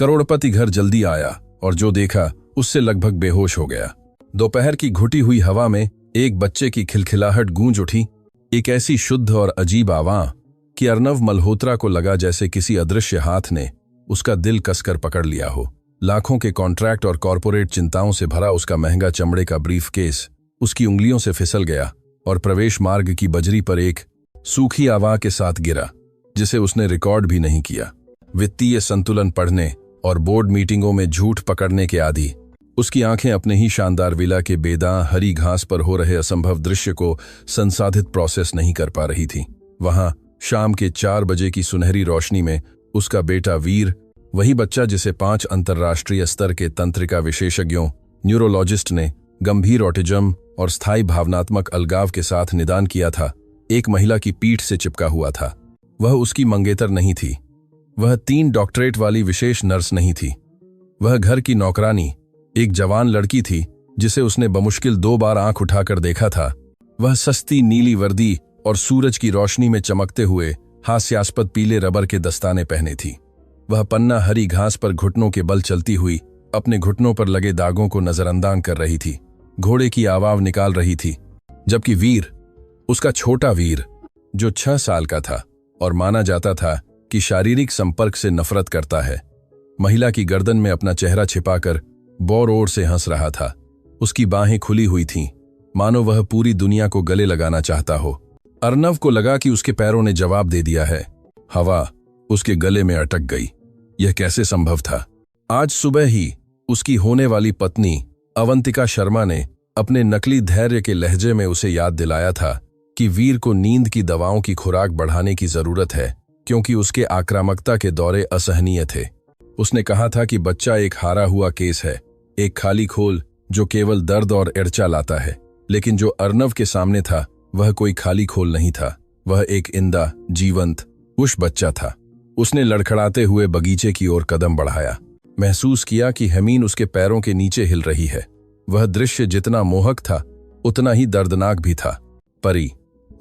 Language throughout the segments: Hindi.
करोड़पति घर जल्दी आया और जो देखा उससे लगभग बेहोश हो गया। दोपहर की घुटी हुई हवा में एक बच्चे की खिलखिलाहट गूंज उठी, एक ऐसी शुद्ध और अजीब आवाज़ कि अर्नव मल्होत्रा को लगा जैसे किसी अदृश्य हाथ ने उसका दिल कसकर पकड़ लिया हो। लाखों के कॉन्ट्रैक्ट और कॉरपोरेट चिंताओं से भरा उसका महंगा चमड़े का ब्रीफकेस उसकी उंगलियों से फिसल गया और प्रवेश मार्ग की बजरी पर एक सूखी आवाज़ के साथ गिरा, जिसे उसने रिकॉर्ड भी नहीं किया। वित्तीय संतुलन पढ़ने और बोर्ड मीटिंगों में झूठ पकड़ने के आदी उसकी आंखें अपने ही शानदार विला के बेदां हरी घास पर हो रहे असंभव दृश्य को संसाधित प्रोसेस नहीं कर पा रही थी। वहां शाम के 4 बजे की सुनहरी रोशनी में उसका बेटा वीर, वही बच्चा जिसे 5 अंतर्राष्ट्रीय स्तर के तंत्रिका विशेषज्ञों न्यूरोलॉजिस्ट ने गंभीर ऑटिज्म और स्थायी भावनात्मक अलगाव के साथ निदान किया था, एक महिला की पीठ से चिपका हुआ था। वह उसकी मंगेतर नहीं थी, वह 3 डॉक्टरेट वाली विशेष नर्स नहीं थी, वह घर की नौकरानी, एक जवान लड़की थी जिसे उसने बमुश्किल 2 बार आंख उठाकर देखा था। वह सस्ती नीली वर्दी और सूरज की रोशनी में चमकते हुए हास्यास्पद पीले रबर के दस्ताने पहने थी। वह पन्ना हरी घास पर घुटनों के बल चलती हुई अपने घुटनों पर लगे दागों को नजरअंदाज कर रही थी, घोड़े की आवाज़ निकाल रही थी। जबकि वीर, उसका छोटा वीर, जो 6 साल का था और माना जाता था कि शारीरिक संपर्क से नफरत करता है, महिला की गर्दन में अपना चेहरा छिपाकर बौर ओर से हंस रहा था। उसकी बाहें खुली हुई थीं, मानो वह पूरी दुनिया को गले लगाना चाहता हो। अर्नव को लगा कि उसके पैरों ने जवाब दे दिया है। हवा उसके गले में अटक गई। यह कैसे संभव था? आज सुबह ही उसकी होने वाली पत्नी अवंतिका शर्मा ने अपने नकली धैर्य के लहजे में उसे याद दिलाया था कि वीर को नींद की दवाओं की खुराक बढ़ाने की जरूरत है, क्योंकि उसके आक्रामकता के दौरे असहनीय थे। उसने कहा था कि बच्चा एक हारा हुआ केस है, एक खाली खोल जो केवल दर्द और ईर्ष्या लाता है। लेकिन जो अर्नव के सामने था वह कोई खाली खोल नहीं था, वह एक इंदा, जीवंत, उस बच्चा था। उसने लड़खड़ाते हुए बगीचे की ओर कदम बढ़ाया। महसूस किया कि हेमीन उसके पैरों के नीचे हिल रही है। वह दृश्य जितना मोहक था उतना ही दर्दनाक भी था। परी,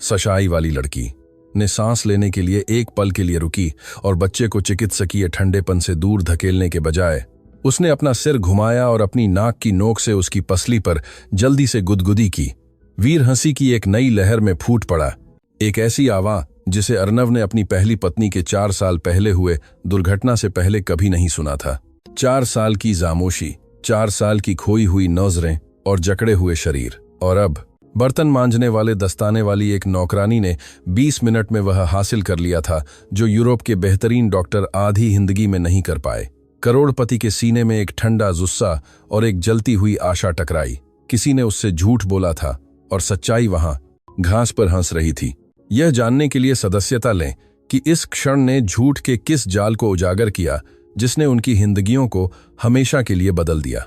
सशाई वाली लड़की, ने सांस लेने के लिए एक पल के लिए रुकी और बच्चे को चिकित्सकीय ठंडेपन से दूर धकेलने के बजाय उसने अपना सिर घुमाया और अपनी नाक की नोक से उसकी पसली पर जल्दी से गुदगुदी की। वीर हंसी की एक नई लहर में फूट पड़ा, एक ऐसी आवाज़ जिसे अर्नव ने अपनी पहली पत्नी के 4 साल पहले हुए दुर्घटना से पहले कभी नहीं सुना था। 4 साल की खामोशी, 4 साल की खोई हुई नज़रें और जकड़े हुए शरीर। और अब बर्तन मांजने वाले दस्ताने वाली एक नौकरानी ने 20 मिनट में वह हासिल कर लिया था जो यूरोप के बेहतरीन डॉक्टर आधी जिंदगी में नहीं कर पाए। करोड़पति के सीने में एक ठंडा गुस्सा और एक जलती हुई आशा टकराई। किसी ने उससे झूठ बोला था और सच्चाई वहां घास पर हंस रही थी। यह जानने के लिए सदस्यता लें कि इस क्षण ने झूठ के किस जाल को उजागर किया जिसने उनकी जिंदगियों को हमेशा के लिए बदल दिया।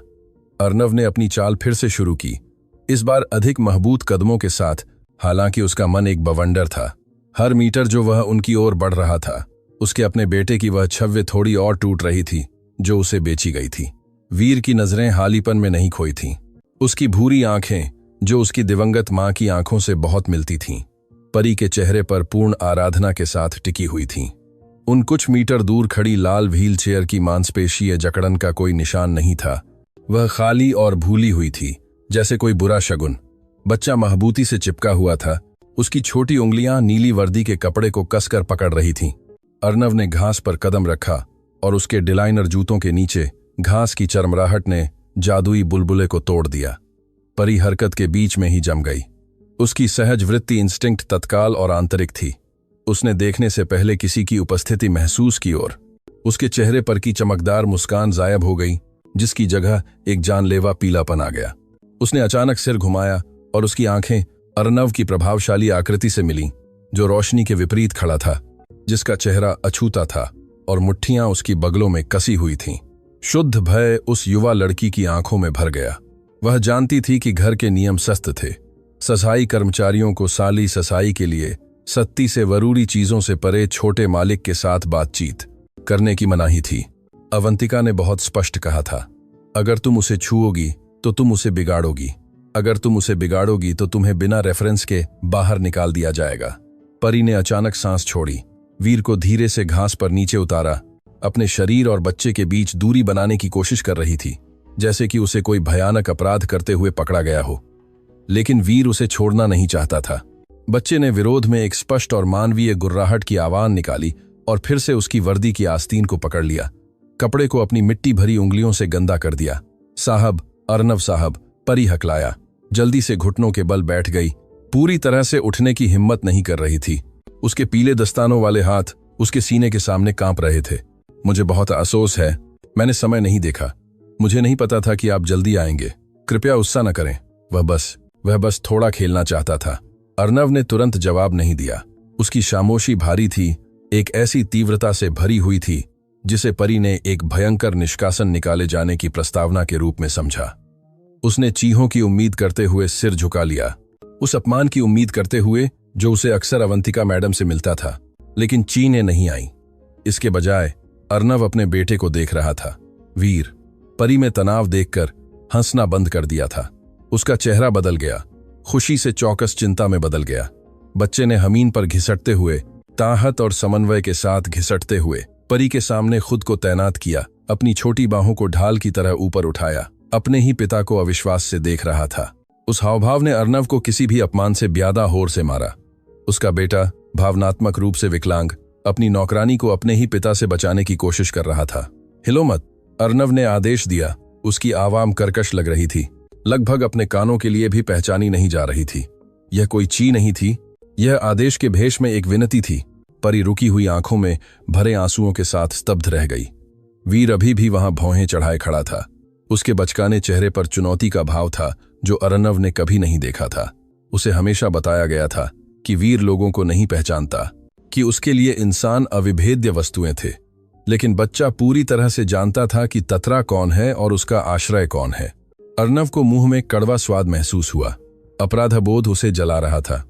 अर्नव ने अपनी चाल फिर से शुरू की, इस बार अधिक महबूत कदमों के साथ। हालांकि उसका मन एक बवंडर था। हर मीटर जो वह उनकी ओर बढ़ रहा था, उसके अपने बेटे की वह छव्य थोड़ी और टूट रही थी जो उसे बेची गई थी। वीर की नजरें हालीपन में नहीं खोई थीं। उसकी भूरी आंखें, जो उसकी दिवंगत मां की आंखों से बहुत मिलती थीं, परी के चेहरे पर पूर्ण आराधना के साथ टिकी हुई थीं। उन कुछ मीटर दूर खड़ी लाल व्हील चेयर की मांसपेशीय जकड़न का कोई निशान नहीं था। वह खाली और भूली हुई थी, जैसे कोई बुरा शगुन। बच्चा महबूती से चिपका हुआ था, उसकी छोटी उंगलियां नीली वर्दी के कपड़े को कसकर पकड़ रही थीं। अर्नव ने घास पर कदम रखा और उसके डिलाइनर जूतों के नीचे घास की चरमराहट ने जादुई बुलबुले को तोड़ दिया। परी हरकत के बीच में ही जम गई। उसकी सहज वृत्ति इंस्टिंक्ट तत्काल और आंतरिक थी। उसने देखने से पहले किसी की उपस्थिति महसूस की और उसके चेहरे पर की चमकदार मुस्कान गायब हो गई, जिसकी जगह एक जानलेवा पीलापन आ गया। उसने अचानक सिर घुमाया और उसकी आंखें अर्नव की प्रभावशाली आकृति से मिलीं, जो रोशनी के विपरीत खड़ा था, जिसका चेहरा अछूता था और मुट्ठियां उसकी बगलों में कसी हुई थीं। शुद्ध भय उस युवा लड़की की आंखों में भर गया। वह जानती थी कि घर के नियम सख्त थे। सफाई कर्मचारियों को साली सफाई के लिए सख्ती से जरूरी चीजों से परे छोटे मालिक के साथ बातचीत करने की मनाही थी। अवंतिका ने बहुत स्पष्ट कहा था, अगर तुम उसे छुओगी तो तुम उसे बिगाड़ोगी, अगर तुम उसे बिगाड़ोगी तो तुम्हें बिना रेफरेंस के बाहर निकाल दिया जाएगा। परी ने अचानक सांस छोड़ी, वीर को धीरे से घास पर नीचे उतारा अपने शरीर और बच्चे के बीच दूरी बनाने की कोशिश कर रही थी, जैसे कि उसे कोई भयानक अपराध करते हुए पकड़ा गया हो। लेकिन वीर उसे छोड़ना नहीं चाहता था। बच्चे ने विरोध में एक स्पष्ट और मानवीय गुर्राहट की आवाज निकाली और फिर से उसकी वर्दी की आस्तीन को पकड़ लिया, कपड़े को अपनी मिट्टी भरी उंगलियों से गंदा कर दिया। साहब, अर्नव साहब, परी हकलाया। जल्दी से घुटनों के बल बैठ गई, पूरी तरह से उठने की हिम्मत नहीं कर रही थी। उसके पीले दस्तानों वाले हाथ उसके सीने के सामने कांप रहे थे। मुझे बहुत अफसोस है, मैंने समय नहीं देखा। मुझे नहीं पता था कि आप जल्दी आएंगे। कृपया गुस्सा न करें। वह बस थोड़ा खेलना चाहता था। अर्नव ने तुरंत जवाब नहीं दिया। उसकी खामोशी भारी थी, एक ऐसी तीव्रता से भरी हुई थी जिसे परी ने एक भयंकर निष्कासन निकाले जाने की प्रस्तावना के रूप में समझा। उसने चीहों की उम्मीद करते हुए सिर झुका लिया, उस अपमान की उम्मीद करते हुए जो उसे अक्सर अवंतिका मैडम से मिलता था। लेकिन चीनें नहीं आई। इसके बजाय अर्नव अपने बेटे को देख रहा था। वीर, परी में तनाव देखकर हंसना बंद कर दिया था। उसका चेहरा बदल गया, खुशी से चौकस चिंता में बदल गया। बच्चे ने हमीन पर घिसटते हुए, ताहत और समन्वय के साथ घिसटते हुए परी के सामने खुद को तैनात किया, अपनी छोटी बाहों को ढाल की तरह ऊपर उठाया, अपने ही पिता को अविश्वास से देख रहा था। उस हावभाव ने अर्नव को किसी भी अपमान से ज्यादा होर से मारा। उसका बेटा, भावनात्मक रूप से विकलांग, अपनी नौकरानी को अपने ही पिता से बचाने की कोशिश कर रहा था। हिलो मत, अर्नव ने आदेश दिया। उसकी आवाम कर्कश लग रही थी, लगभग अपने कानों के लिए भी पहचानी नहीं जा रही थी। यह कोई ची नहीं थी, यह आदेश के भेष में एक विनती थी। परी रुकी हुई आंखों में भरे आंसुओं के साथ स्तब्ध रह गई। वीर अभी भी वहां भौहें चढ़ाए खड़ा था। उसके बचकाने चेहरे पर चुनौती का भाव था जो अर्नव ने कभी नहीं देखा था। उसे हमेशा बताया गया था कि वीर लोगों को नहीं पहचानता, कि उसके लिए इंसान अविभेद्य वस्तुएं थे। लेकिन बच्चा पूरी तरह से जानता था कि ततरा कौन है और उसका आश्रय कौन है। अर्नव को मुंह में कड़वा स्वाद महसूस हुआ। अपराधबोध उसे जला रहा था।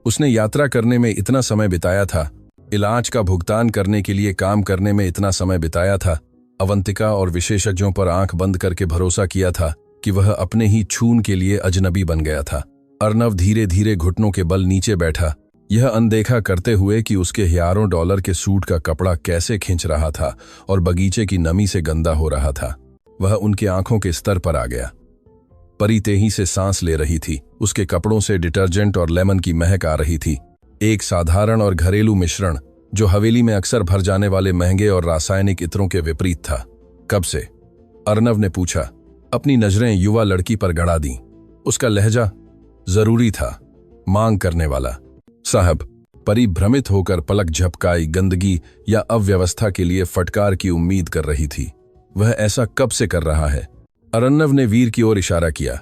उसने यात्रा करने में इतना समय बिताया था, इलाज का भुगतान करने के लिए काम करने में इतना समय बिताया था, अवंतिका और विशेषज्ञों पर आंख बंद करके भरोसा किया था कि वह अपने ही छून के लिए अजनबी बन गया था। अर्नव धीरे धीरे घुटनों के बल नीचे बैठा, यह अनदेखा करते हुए कि उसके हजारों डॉलर के सूट का कपड़ा कैसे खिंच रहा था और बगीचे की नमी से गंदा हो रहा था। वह उनके आंखों के स्तर पर आ गया। परी तेजी से सांस ले रही थी। उसके कपड़ों से डिटर्जेंट और लेमन की महक आ रही थी, एक साधारण और घरेलू मिश्रण जो हवेली में अक्सर भर जाने वाले महंगे और रासायनिक इत्रों के विपरीत था। कब से? अर्नव ने पूछा, अपनी नजरें युवा लड़की पर गड़ा दी। उसका लहजा जरूरी था, मांग करने वाला। साहब, परी भ्रमित होकर पलक झपकाई, गंदगी या अव्यवस्था के लिए फटकार की उम्मीद कर रही थी। वह ऐसा कब से कर रहा है? अर्नव ने वीर की ओर इशारा किया,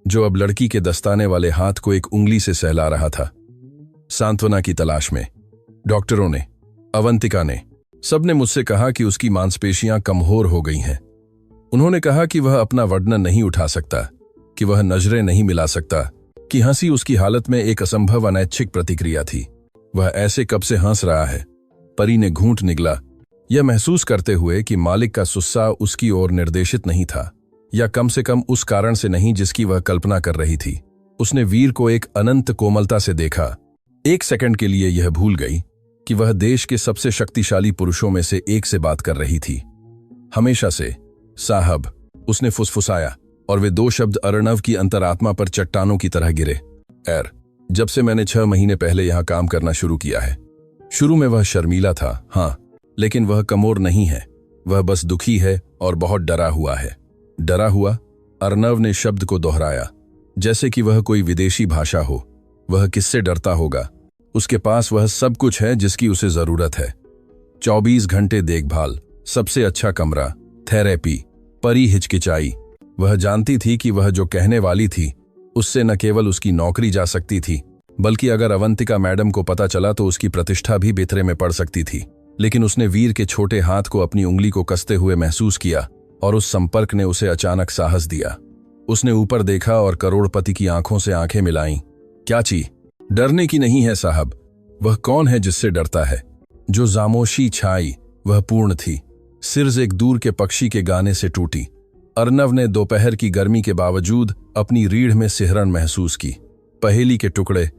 जो अब लड़की के दस्ताने वाले हाथ को एक उंगली से सहला रहा था। सांत्वना की तलाश में डॉक्टरों ने, अवंतिका ने, सबने मुझसे कहा कि उसकी मांसपेशियां कमजोर हो गई हैं। उन्होंने कहा कि वह अपना वर्णन नहीं उठा सकता, कि वह नजरें नहीं मिला सकता, कि हंसी उसकी हालत में एक असंभव अनैच्छिक प्रतिक्रिया थी। वह ऐसे कब से हंस रहा है? परी ने घूंट निगला, यह महसूस करते हुए कि मालिक का सुस्सा उसकी ओर निर्देशित नहीं था, या कम से कम उस कारण से नहीं जिसकी वह कल्पना कर रही थी। उसने वीर को एक अनंत कोमलता से देखा। एक सेकंड के लिए यह भूल गई कि वह देश के सबसे शक्तिशाली पुरुषों में से एक से बात कर रही थी। हमेशा से। साहब, उसने फुसफुसाया, और वे दो शब्द अर्नव की अंतरात्मा पर चट्टानों की तरह गिरे। जब से मैंने 6 महीने पहले यहां काम करना शुरू किया है। शुरू में वह शर्मीला था, हाँ, लेकिन वह कमोर नहीं है। वह बस दुखी है और बहुत डरा हुआ है। डरा हुआ? अर्नव ने शब्द को दोहराया, जैसे कि वह कोई विदेशी भाषा हो। वह किससे डरता होगा? उसके पास वह सब कुछ है जिसकी उसे जरूरत है। 24 घंटे देखभाल, सबसे अच्छा कमरा, थेरेपी। परी हिचकिचाई। वह जानती थी कि वह जो कहने वाली थी उससे न केवल उसकी नौकरी जा सकती थी, बल्कि अगर अवंतिका मैडम को पता चला तो उसकी प्रतिष्ठा भी बेतरे में पड़ सकती थी। लेकिन उसने वीर के छोटे हाथ को अपनी उंगली को कसते हुए महसूस किया, और उस संपर्क ने उसे अचानक साहस दिया। उसने ऊपर देखा और करोड़पति की आंखों से आंखें मिलाईं। क्या ची? डरने की नहीं है साहब। वह कौन है जिससे डरता है? जो खामोशी छाई वह पूर्ण थी, सिर्फ एक दूर के पक्षी के गाने से टूटी। अर्नव ने दोपहर की गर्मी के बावजूद अपनी रीढ़ में सिहरन महसूस की। पहेली के टुकड़े,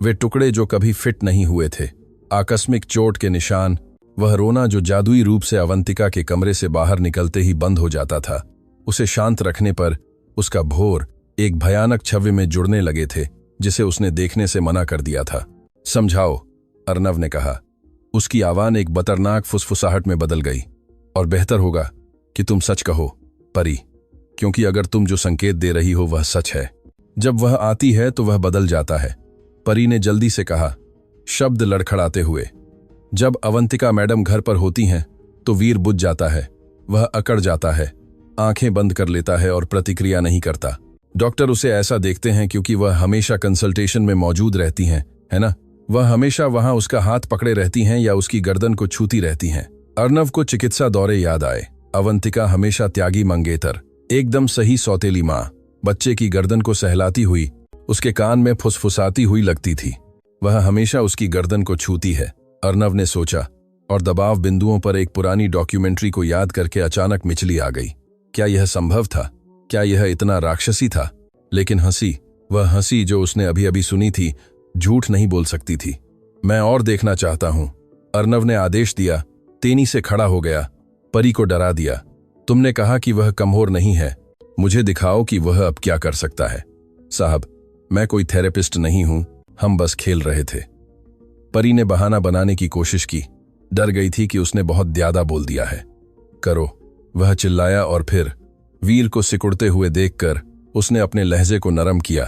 वे टुकड़े जो कभी फिट नहीं हुए थे, आकस्मिक चोट के निशान, वह रोना जो जादुई रूप से अवंतिका के कमरे से बाहर निकलते ही बंद हो जाता था, उसे शांत रखने पर उसका भोर एक भयानक छवि में जुड़ने लगे थे जिसे उसने देखने से मना कर दिया था। समझाओ, अर्नव ने कहा। उसकी आवाज एक बतरनाक फुसफुसाहट में बदल गई। और बेहतर होगा कि तुम सच कहो, परी, क्योंकि अगर तुम जो संकेत दे रही हो वह सच है। जब वह आती है तो वह बदल जाता है, परी ने जल्दी से कहा, शब्द लड़खड़ाते हुए। जब अवंतिका मैडम घर पर होती हैं तो वीर बुझ जाता है, वह अकड़ जाता है, आंखें बंद कर लेता है और प्रतिक्रिया नहीं करता। डॉक्टर उसे ऐसा देखते हैं क्योंकि वह हमेशा कंसल्टेशन में मौजूद रहती हैं, है ना? वह हमेशा वहां उसका हाथ पकड़े रहती हैं या उसकी गर्दन को छूती रहती हैं। अर्नव को चिकित्सा दौरे याद आए। अवंतिका हमेशा त्यागी मंगेतर, एकदम सही सौतेली माँ, बच्चे की गर्दन को सहलाती हुई, उसके कान में फुसफुसाती हुई लगती थी। वह हमेशा उसकी गर्दन को छूती है, अर्नव ने सोचा, और दबाव बिंदुओं पर एक पुरानी डॉक्यूमेंट्री को याद करके अचानक मिचली आ गई। क्या यह संभव था? क्या यह इतना राक्षसी था? लेकिन हंसी, वह हंसी जो उसने अभी अभी सुनी थी, झूठ नहीं बोल सकती थी। मैं और देखना चाहता हूं, अर्नव ने आदेश दिया। तेनी से खड़ा हो गया, परी को डरा दिया। तुमने कहा कि वह कमजोर नहीं है, मुझे दिखाओ कि वह अब क्या कर सकता है। साहब, मैं कोई थेरेपिस्ट नहीं हूं, हम बस खेल रहे थे। परी ने बहाना बनाने की कोशिश की, डर गई थी कि उसने बहुत ज्यादा बोल दिया है। करो, वह चिल्लाया, और फिर वीर को सिकुड़ते हुए देखकर उसने अपने लहजे को नरम किया,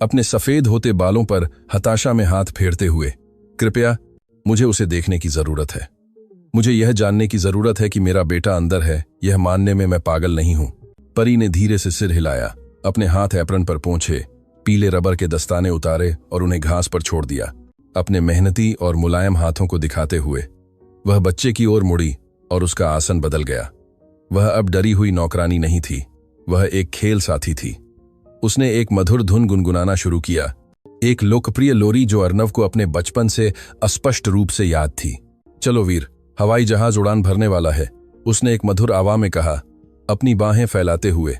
अपने सफेद होते बालों पर हताशा में हाथ फेरते हुए। कृपया, मुझे उसे देखने की जरूरत है। मुझे यह जानने की जरूरत है कि मेरा बेटा अंदर है, यह मानने में मैं पागल नहीं हूं। परी ने धीरे से सिर हिलाया, अपने हाथ एप्रन पर पोंछे, पीले रबर के दस्ताने उतारे और उन्हें घास पर छोड़ दिया। अपने मेहनती और मुलायम हाथों को दिखाते हुए वह बच्चे की ओर मुड़ी और उसका आसन बदल गया। वह अब डरी हुई नौकरानी नहीं थी, वह एक खेल साथी थी। उसने एक मधुर धुन गुनगुनाना शुरू किया, एक लोकप्रिय लोरी जो अर्नव को अपने बचपन से अस्पष्ट रूप से याद थी। चलो वीर, हवाई जहाज उड़ान भरने वाला है, उसने एक मधुर आवाज में कहा, अपनी बाहें फैलाते हुए।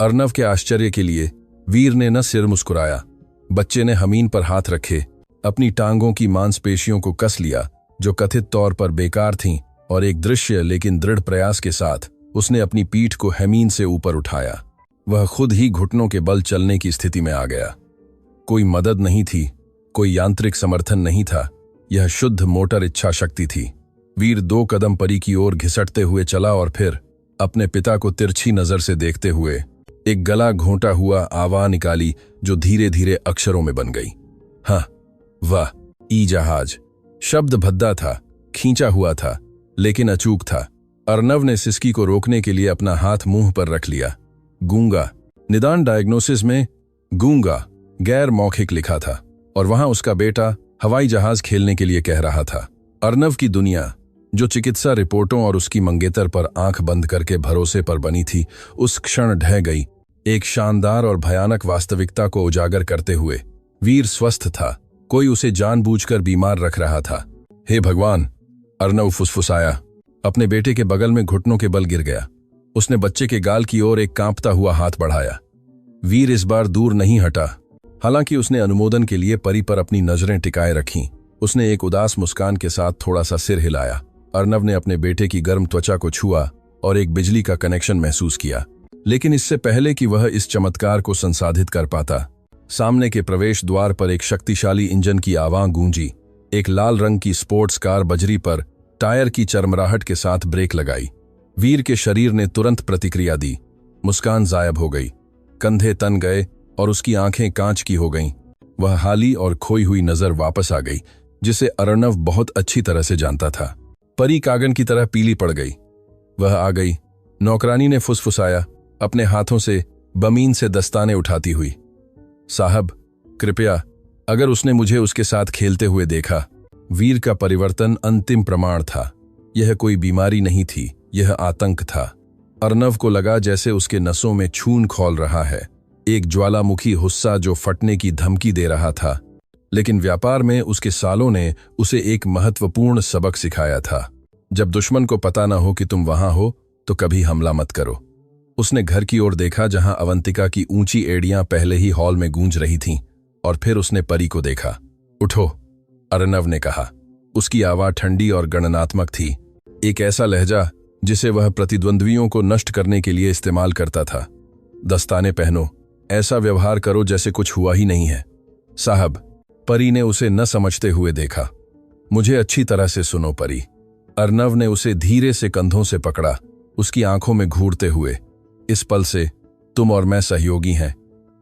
अर्नव के आश्चर्य के लिए वीर ने न सिर मुस्कुराया, बच्चे ने हमीन पर हाथ रखे, अपनी टांगों की मांसपेशियों को कस लिया जो कथित तौर पर बेकार थीं, और एक दृश्य लेकिन दृढ़ प्रयास के साथ उसने अपनी पीठ को हमीन से ऊपर उठाया। वह खुद ही घुटनों के बल चलने की स्थिति में आ गया। कोई मदद नहीं थी, कोई यांत्रिक समर्थन नहीं था, यह शुद्ध मोटर इच्छा शक्ति थी। वीर 2 कदम परी की ओर घिसटते हुए चला और फिर अपने पिता को तिरछी नजर से देखते हुए एक गला घोंटा हुआ आवाज निकाली जो धीरे धीरे अक्षरों में बन गई। हाँ, वाह, ई जहाज। शब्द भद्दा था, खींचा हुआ था, लेकिन अचूक था। अर्नव ने सिसकी को रोकने के लिए अपना हाथ मुंह पर रख लिया। गूंगा, निदान डायग्नोसिस में गूंगा गैर मौखिक लिखा था, और वहां उसका बेटा हवाई जहाज खेलने के लिए कह रहा था। अर्नव की दुनिया, जो चिकित्सा रिपोर्टों और उसकी मंगेतर पर आंख बंद करके भरोसे पर बनी थी, उस क्षण ढह गई, एक शानदार और भयानक वास्तविकता को उजागर करते हुए। वीर स्वस्थ था, कोई उसे जानबूझकर बीमार रख रहा था। हे भगवान, अर्नव फुसफुसाया, अपने बेटे के बगल में घुटनों के बल गिर गया। उसने बच्चे के गाल की ओर एक कांपता हुआ हाथ बढ़ाया। वीर इस बार दूर नहीं हटा, हालांकि उसने अनुमोदन के लिए परी पर अपनी नजरें टिकाए रखीं। उसने एक उदास मुस्कान के साथ थोड़ा सा सिर हिलाया। अर्नव ने अपने बेटे की गर्म त्वचा को छुआ और एक बिजली का कनेक्शन महसूस किया, लेकिन इससे पहले कि वह इस चमत्कार को संसाधित कर पाता, सामने के प्रवेश द्वार पर एक शक्तिशाली इंजन की आवाज गूंजी। एक लाल रंग की स्पोर्ट्स कार बजरी पर टायर की चरमराहट के साथ ब्रेक लगाई। वीर के शरीर ने तुरंत प्रतिक्रिया दी, मुस्कान गायब हो गई, कंधे तन गए और उसकी आंखें कांच की हो गईं। वह हाली और खोई हुई नजर वापस आ गई, जिसे अर्नव बहुत अच्छी तरह से जानता था। परी कागन की तरह पीली पड़ गई। वह आ गई, नौकरानी ने फुसफुसाया, अपने हाथों से बमीन से दस्ताने उठाती हुई। साहब, कृपया, अगर उसने मुझे उसके साथ खेलते हुए देखा। वीर का परिवर्तन अंतिम प्रमाण था। यह कोई बीमारी नहीं थी, यह आतंक था। अर्नव को लगा जैसे उसके नसों में खून खौल रहा है, एक ज्वालामुखी हुस्सा जो फटने की धमकी दे रहा था। लेकिन व्यापार में उसके सालों ने उसे एक महत्वपूर्ण सबक सिखाया था, जब दुश्मन को पता न हो कि तुम वहां हो तो कभी हमला मत करो। उसने घर की ओर देखा जहां अवंतिका की ऊंची एड़ियां पहले ही हॉल में गूंज रही थीं, और फिर उसने परी को देखा। उठो, अर्नव ने कहा। उसकी आवाज ठंडी और गणनात्मक थी, एक ऐसा लहजा जिसे वह प्रतिद्वंद्वियों को नष्ट करने के लिए इस्तेमाल करता था। दस्ताने पहनो, ऐसा व्यवहार करो जैसे कुछ हुआ ही नहीं है। साहब, परी ने उसे न समझते हुए देखा। मुझे अच्छी तरह से सुनो परी। अर्नव ने उसे धीरे से कंधों से पकड़ा, उसकी आंखों में घूरते हुए। इस पल से तुम और मैं सहयोगी हैं।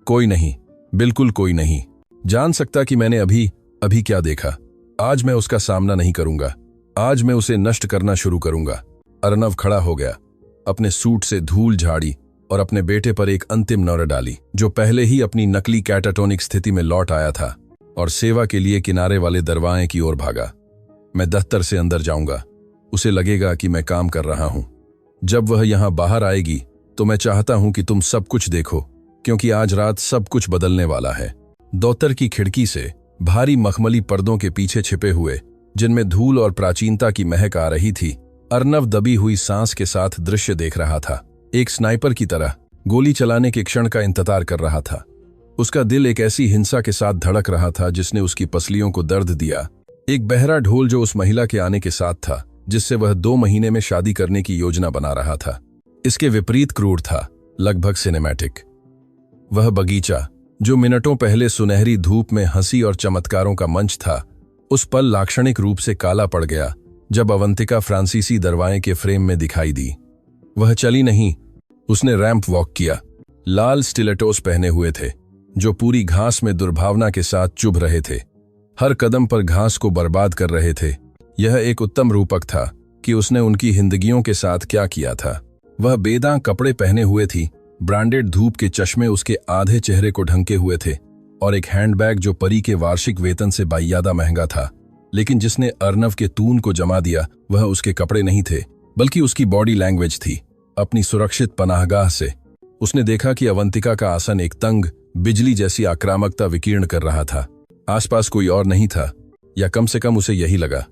कोई नहीं, बिल्कुल कोई नहीं जान सकता कि मैंने अभी क्या देखा। आज मैं उसका सामना नहीं करूंगा, आज मैं उसे नष्ट करना शुरू करूंगा। अर्नव खड़ा हो गया, अपने सूट से धूल झाड़ी और अपने बेटे पर एक अंतिम नजर डाली, जो पहले ही अपनी नकली कैटाटोनिक स्थिति में लौट आया था, और सेवा के लिए किनारे वाले दरवाजे की ओर भागा। मैं दफ्तर से अंदर जाऊंगा, उसे लगेगा कि मैं काम कर रहा हूं। जब वह यहां बाहर आएगी तो मैं चाहता हूं कि तुम सब कुछ देखो, क्योंकि आज रात सब कुछ बदलने वाला है। दौतर की खिड़की से भारी मखमली पर्दों के पीछे छिपे हुए, जिनमें धूल और प्राचीनता की महक आ रही थी, अर्नव दबी हुई सांस के साथ दृश्य देख रहा था। एक स्नाइपर की तरह गोली चलाने के क्षण का इंतजार कर रहा था। उसका दिल एक ऐसी हिंसा के साथ धड़क रहा था जिसने उसकी पसलियों को दर्द दिया। एक बहरा ढोल जो उस महिला के आने के साथ था, जिससे वह 2 महीने में शादी करने की योजना बना रहा था। इसके विपरीत क्रूर था, लगभग सिनेमैटिक। वह बगीचा जो मिनटों पहले सुनहरी धूप में हंसी और चमत्कारों का मंच था, उस पल लाक्षणिक रूप से काला पड़ गया जब अवंतिका फ्रांसीसी दरवाजे के फ्रेम में दिखाई दी। वह चली नहीं, उसने रैंप वॉक किया। लाल स्टिलेटोस पहने हुए थे, जो पूरी घास में दुर्भावना के साथ चुभ रहे थे, हर कदम पर घास को बर्बाद कर रहे थे। यह एक उत्तम रूपक था कि उसने उनकी जिंदगियों के साथ क्या किया था। वह बेदां कपड़े पहने हुए थी, ब्रांडेड धूप के चश्मे उसके आधे चेहरे को ढंके हुए थे, और एक हैंडबैग जो परी के वार्षिक वेतन से बाइयादा महंगा था। लेकिन जिसने अर्नव के तून को जमा दिया, वह उसके कपड़े नहीं थे, बल्कि उसकी बॉडी लैंग्वेज थी। अपनी सुरक्षित पनाहगाह से उसने देखा कि अवंतिका का आसन एक तंग, बिजली जैसी आक्रामकता विकीर्ण कर रहा था। आसपास कोई और नहीं था, या कम से कम उसे यही लगा।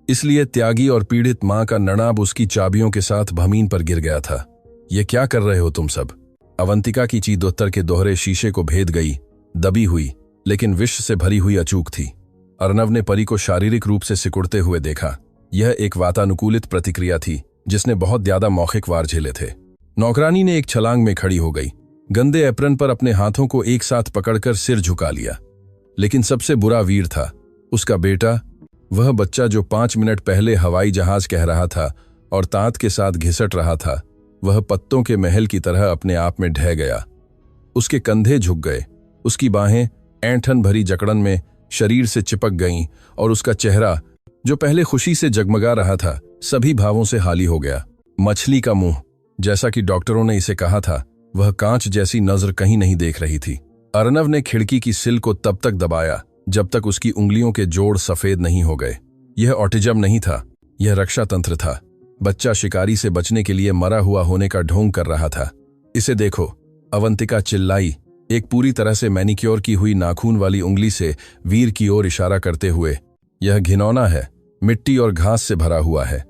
इसलिए त्यागी और पीड़ित मां का नड़ाब उसकी चाबियों के साथ भमीन पर गिर गया था। ये क्या कर रहे हो तुम सब? अवंतिका की चीदोत्तर के दोहरे शीशे को भेद गई, दबी हुई, लेकिन विष से भरी हुई अचूक थी। अर्नव ने परी को शारीरिक रूप से सिकुड़ते हुए देखा। यह एक वातानुकूलित प्रतिक्रिया थी, जिसने बहुत ज्यादा मौखिक वार झेले थे। नौकरानी ने एक छलांग में खड़ी हो गई, गंदे एप्रन पर अपने हाथों को एक साथ पकड़कर सिर झुका लिया। लेकिन सबसे बुरा वीर था उसका बेटा, वह बच्चा जो 5 मिनट पहले हवाई जहाज कह रहा था और तात के साथ घिसट रहा था। वह पत्तों के महल की तरह अपने आप में ढह गया। उसके कंधे झुक गए, उसकी बाहें ऐंठन भरी जकड़न में शरीर से चिपक गईं, और उसका चेहरा जो पहले खुशी से जगमगा रहा था, सभी भावों से हाली हो गया। मछली का मुंह, जैसा कि डॉक्टरों ने इसे कहा था, वह कांच जैसी नजर कहीं नहीं देख रही थी। अर्नव ने खिड़की की सिल को तब तक दबाया जब तक उसकी उंगलियों के जोड़ सफेद नहीं हो गए। यह ऑटिज्म नहीं था, यह रक्षा तंत्र था। बच्चा शिकारी से बचने के लिए मरा हुआ होने का ढोंग कर रहा था। इसे देखो, अवंतिका चिल्लाई, एक पूरी तरह से मैनिक्योर की हुई नाखून वाली उंगली से वीर की ओर इशारा करते हुए। यह घिनौना है, मिट्टी और घास से भरा हुआ है।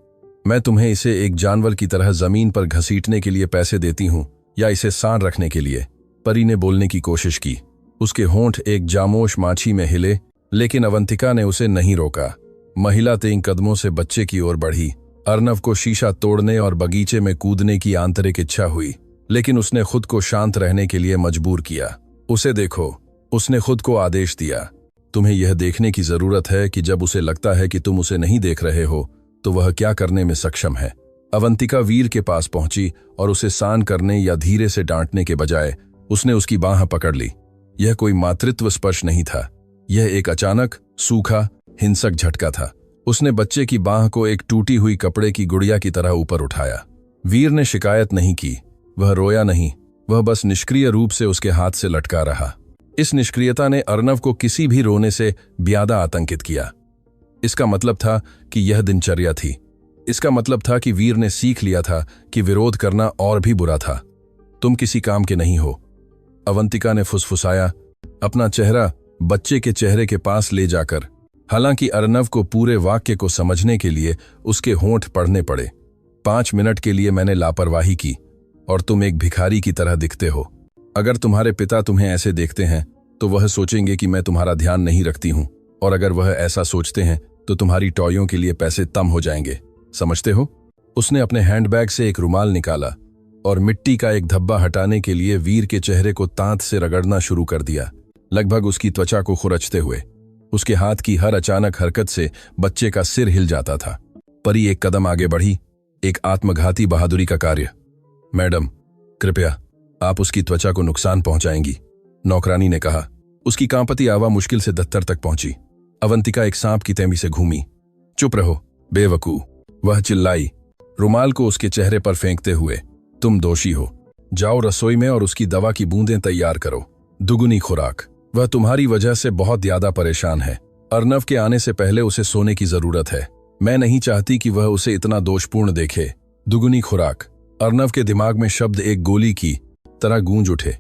मैं तुम्हें इसे एक जानवर की तरह जमीन पर घसीटने के लिए पैसे देती हूं, या इसे सान रखने के लिए? परी ने बोलने की कोशिश की, उसके होंठ एक जामोश माछी में हिले, लेकिन अवंतिका ने उसे नहीं रोका। महिला तेज कदमों से बच्चे की ओर बढ़ी। अर्नव को शीशा तोड़ने और बगीचे में कूदने की आंतरिक इच्छा हुई, लेकिन उसने खुद को शांत रहने के लिए मजबूर किया। उसे देखो, उसने खुद को आदेश दिया। तुम्हें यह देखने की जरूरत है कि जब उसे लगता है कि तुम उसे नहीं देख रहे हो, तो वह क्या करने में सक्षम है। अवंतिका वीर के पास पहुंची और उसे सान करने या धीरे से डांटने के बजाय उसने उसकी बाह पकड़ ली। यह कोई मातृत्व स्पर्श नहीं था, यह एक अचानक, सूखा, हिंसक झटका था। उसने बच्चे की बाह को एक टूटी हुई कपड़े की गुड़िया की तरह ऊपर उठाया। वीर ने शिकायत नहीं की, वह रोया नहीं, वह बस निष्क्रिय रूप से उसके हाथ से लटका रहा। इस निष्क्रियता ने अर्नव को किसी भी रोने से ज्यादा आतंकित किया। इसका मतलब था कि यह दिनचर्या थी। इसका मतलब था कि वीर ने सीख लिया था कि विरोध करना और भी बुरा था। तुम किसी काम के नहीं हो, अवंतिका ने फुसफुसाया, अपना चेहरा बच्चे के चेहरे के पास ले जाकर। हालांकि अर्नव को पूरे वाक्य को समझने के लिए उसके होंठ पढ़ने पड़े। 5 मिनट के लिए मैंने लापरवाही की, और तुम एक भिखारी की तरह दिखते हो। अगर तुम्हारे पिता तुम्हें ऐसे देखते हैं तो वह सोचेंगे कि मैं तुम्हारा ध्यान नहीं रखती हूं, और अगर वह ऐसा सोचते हैं तो तुम्हारी टॉयों के लिए पैसे कम हो जाएंगे, समझते हो? उसने अपने हैंडबैग से एक रुमाल निकाला और मिट्टी का एक धब्बा हटाने के लिए वीर के चेहरे को दांत से रगड़ना शुरू कर दिया, लगभग उसकी त्वचा को खुरचते हुए। उसके हाथ की हर अचानक हरकत से बच्चे का सिर हिल जाता था। परी एक कदम आगे बढ़ी, एक आत्मघाती बहादुरी का कार्य। मैडम, कृपया, आप उसकी त्वचा को नुकसान पहुंचाएंगी, नौकरानी ने कहा। उसकी कांपती आवाज मुश्किल से दफ्तर तक पहुंची। अवंतिका एक सांप की तेमी से घूमी। चुप रहो, बेवकूफ, वह चिल्लाई, रुमाल को उसके चेहरे पर फेंकते हुए। तुम दोषी हो, जाओ रसोई में और उसकी दवा की बूंदें तैयार करो, दुगुनी खुराक। वह तुम्हारी वजह से बहुत ज्यादा परेशान है। अर्नव के आने से पहले उसे सोने की जरूरत है। मैं नहीं चाहती कि वह उसे इतना दोषपूर्ण देखे। दुगुनी खुराक। अर्नव के दिमाग में शब्द एक गोली की तरह गूंज उठे।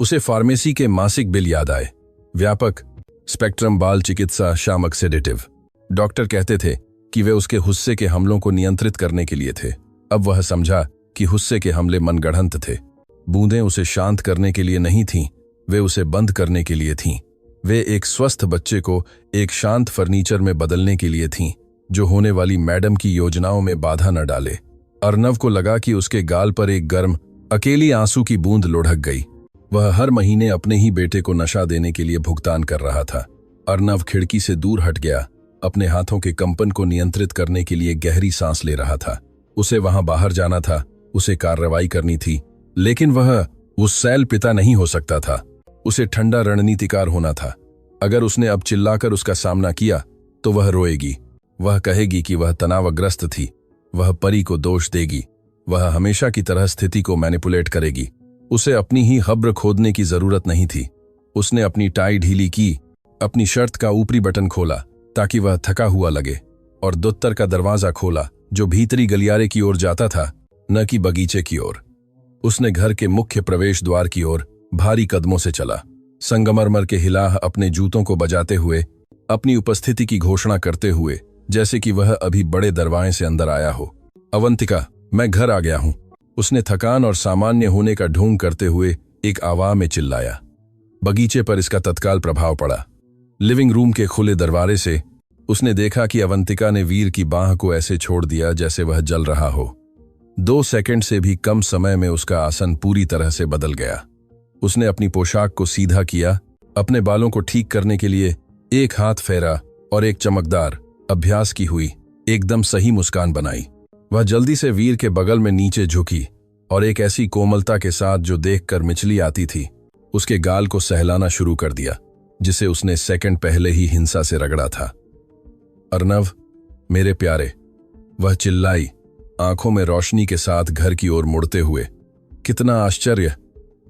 उसे फार्मेसी के मासिक बिल याद आए। व्यापक स्पेक्ट्रम बाल चिकित्सा शामक सेडेटिव। डॉक्टर कहते थे कि वे उसके गुस्से के हमलों को नियंत्रित करने के लिए थे। अब वह समझा कि गुस्से के हमले मनगढ़ंत थे। बूंदें उसे शांत करने के लिए नहीं थीं, वे उसे बंद करने के लिए थीं। वे एक स्वस्थ बच्चे को एक शांत फर्नीचर में बदलने के लिए थीं, जो होने वाली मैडम की योजनाओं में बाधा न डाले। अर्नव को लगा कि उसके गाल पर एक गर्म, अकेली आंसू की बूंद लुढ़क गई। वह हर महीने अपने ही बेटे को नशा देने के लिए भुगतान कर रहा था। अर्नव खिड़की से दूर हट गया, अपने हाथों के कंपन को नियंत्रित करने के लिए गहरी सांस ले रहा था। उसे वहां बाहर जाना था, उसे कार्रवाई करनी थी, लेकिन वह उस सैल पिता नहीं हो सकता था। उसे ठंडा रणनीतिकार होना था। अगर उसने अब चिल्लाकर उसका सामना किया तो वह रोएगी, वह कहेगी कि वह तनावग्रस्त थी, वह परी को दोष देगी, वह हमेशा की तरह स्थिति को मैनिपुलेट करेगी। उसे अपनी ही खबर खोदने की जरूरत नहीं थी। उसने अपनी टाई ढीली की, अपनी शर्ट का ऊपरी बटन खोला ताकि वह थका हुआ लगे, और दफ्तर का दरवाजा खोला जो भीतरी गलियारे की ओर जाता था, न कि बगीचे की ओर। उसने घर के मुख्य प्रवेश द्वार की ओर भारी कदमों से चला, संगमरमर के हिलाह अपने जूतों को बजाते हुए, अपनी उपस्थिति की घोषणा करते हुए, जैसे कि वह अभी बड़े दरवाजे से अंदर आया हो। अवंतिका, मैं घर आ गया हूं, उसने थकान और सामान्य होने का ढोंग करते हुए एक आवाज में चिल्लाया। बगीचे पर इसका तत्काल प्रभाव पड़ा। लिविंग रूम के खुले दरवाजे से उसने देखा कि अवंतिका ने वीर की बाह को ऐसे छोड़ दिया जैसे वह जल रहा हो। 2 सेकंड से भी कम समय में उसका आसन पूरी तरह से बदल गया। उसने अपनी पोशाक को सीधा किया, अपने बालों को ठीक करने के लिए एक हाथ फेरा और एक चमकदार, अभ्यास की हुई, एकदम सही मुस्कान बनाई। वह जल्दी से वीर के बगल में नीचे झुकी और एक ऐसी कोमलता के साथ जो देखकर मिचली आती थी, उसके गाल को सहलाना शुरू कर दिया जिसे उसने सेकंड पहले ही हिंसा से रगड़ा था। अर्नव, मेरे प्यारे, वह चिल्लाई, आंखों में रोशनी के साथ घर की ओर मुड़ते हुए। कितना आश्चर्य,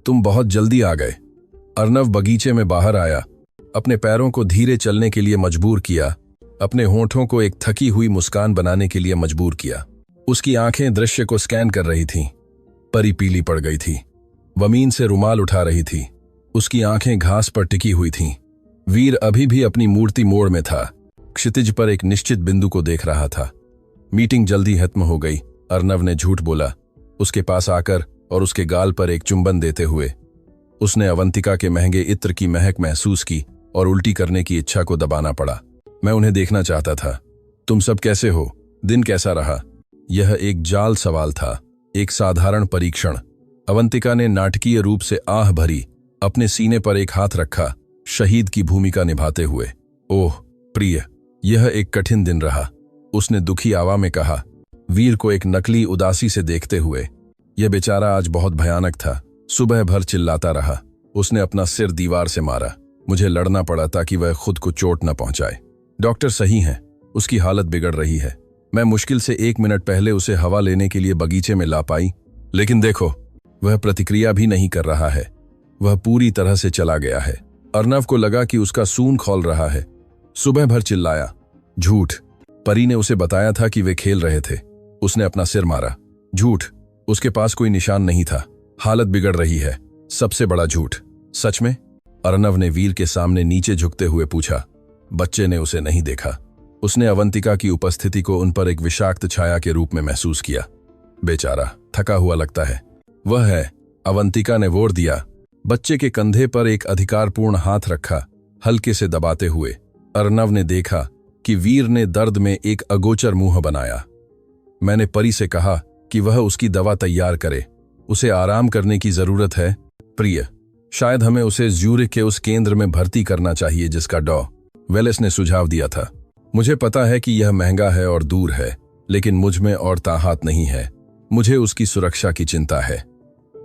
तुम बहुत जल्दी आ गए। अर्नव बगीचे में बाहर आया, अपने पैरों को धीरे चलने के लिए मजबूर किया, अपने होंठों को एक थकी हुई मुस्कान बनाने के लिए मजबूर किया। उसकी आंखें दृश्य को स्कैन कर रही थीं। परी पीली पड़ गई थी, वमीन से रुमाल उठा रही थी, उसकी आंखें घास पर टिकी हुई थीं। वीर अभी भी अपनी मूर्ति मोड़ में था, क्षितिज पर एक निश्चित बिंदु को देख रहा था। मीटिंग जल्दी खत्म हो गई, अर्नव ने झूठ बोला, उसके पास आकर और उसके गाल पर एक चुंबन देते हुए। उसने अवंतिका के महंगे इत्र की महक महसूस की और उल्टी करने की इच्छा को दबाना पड़ा। मैं उन्हें देखना चाहता था। तुम सब कैसे हो? दिन कैसा रहा? यह एक जाल सवाल था, एक साधारण परीक्षण। अवंतिका ने नाटकीय रूप से आह भरी, अपने सीने पर एक हाथ रखा, शहीद की भूमिका निभाते हुए। ओह प्रिय, यह एक कठिन दिन रहा, उसने दुखी आवाज में कहा, वीर को एक नकली उदासी से देखते हुए। यह बेचारा आज बहुत भयानक था, सुबह भर चिल्लाता रहा। उसने अपना सिर दीवार से मारा। मुझे लड़ना पड़ा ताकि वह खुद को चोट न पहुंचाए। डॉक्टर सही हैं, उसकी हालत बिगड़ रही है। मैं मुश्किल से 1 मिनट पहले उसे हवा लेने के लिए बगीचे में ला पाई, लेकिन देखो, वह प्रतिक्रिया भी नहीं कर रहा है। वह पूरी तरह से चला गया है। अर्नव को लगा कि उसका सून खौल रहा है। सुबह भर चिल्लाया। झूठ। परी ने उसे बताया था कि वे खेल रहे थे। उसने अपना सिर मारा। झूठ। उसके पास कोई निशान नहीं था। हालत बिगड़ रही है। सबसे बड़ा झूठ। सच में? अर्नव ने वीर के सामने नीचे झुकते हुए पूछा। बच्चे ने उसे नहीं देखा। उसने अवंतिका की उपस्थिति को उन पर एक विषाक्त छाया के रूप में महसूस किया। बेचारा थका हुआ लगता है। वह है, अवंतिका ने वोट दिया। बच्चे के कंधे पर एक अधिकारपूर्ण हाथ रखा, हल्के से दबाते हुए। अर्नव ने देखा कि वीर ने दर्द में एक अगोचर मुंह बनाया। मैंने परी से कहा कि वह उसकी दवा तैयार करे, उसे आराम करने की जरूरत है। प्रिय, शायद हमें उसे ज्यूरिख के उस केंद्र में भर्ती करना चाहिए जिसका डॉ वेलेस ने सुझाव दिया था। मुझे पता है कि यह महंगा है और दूर है, लेकिन मुझ में और ताकत नहीं है। मुझे उसकी सुरक्षा की चिंता है।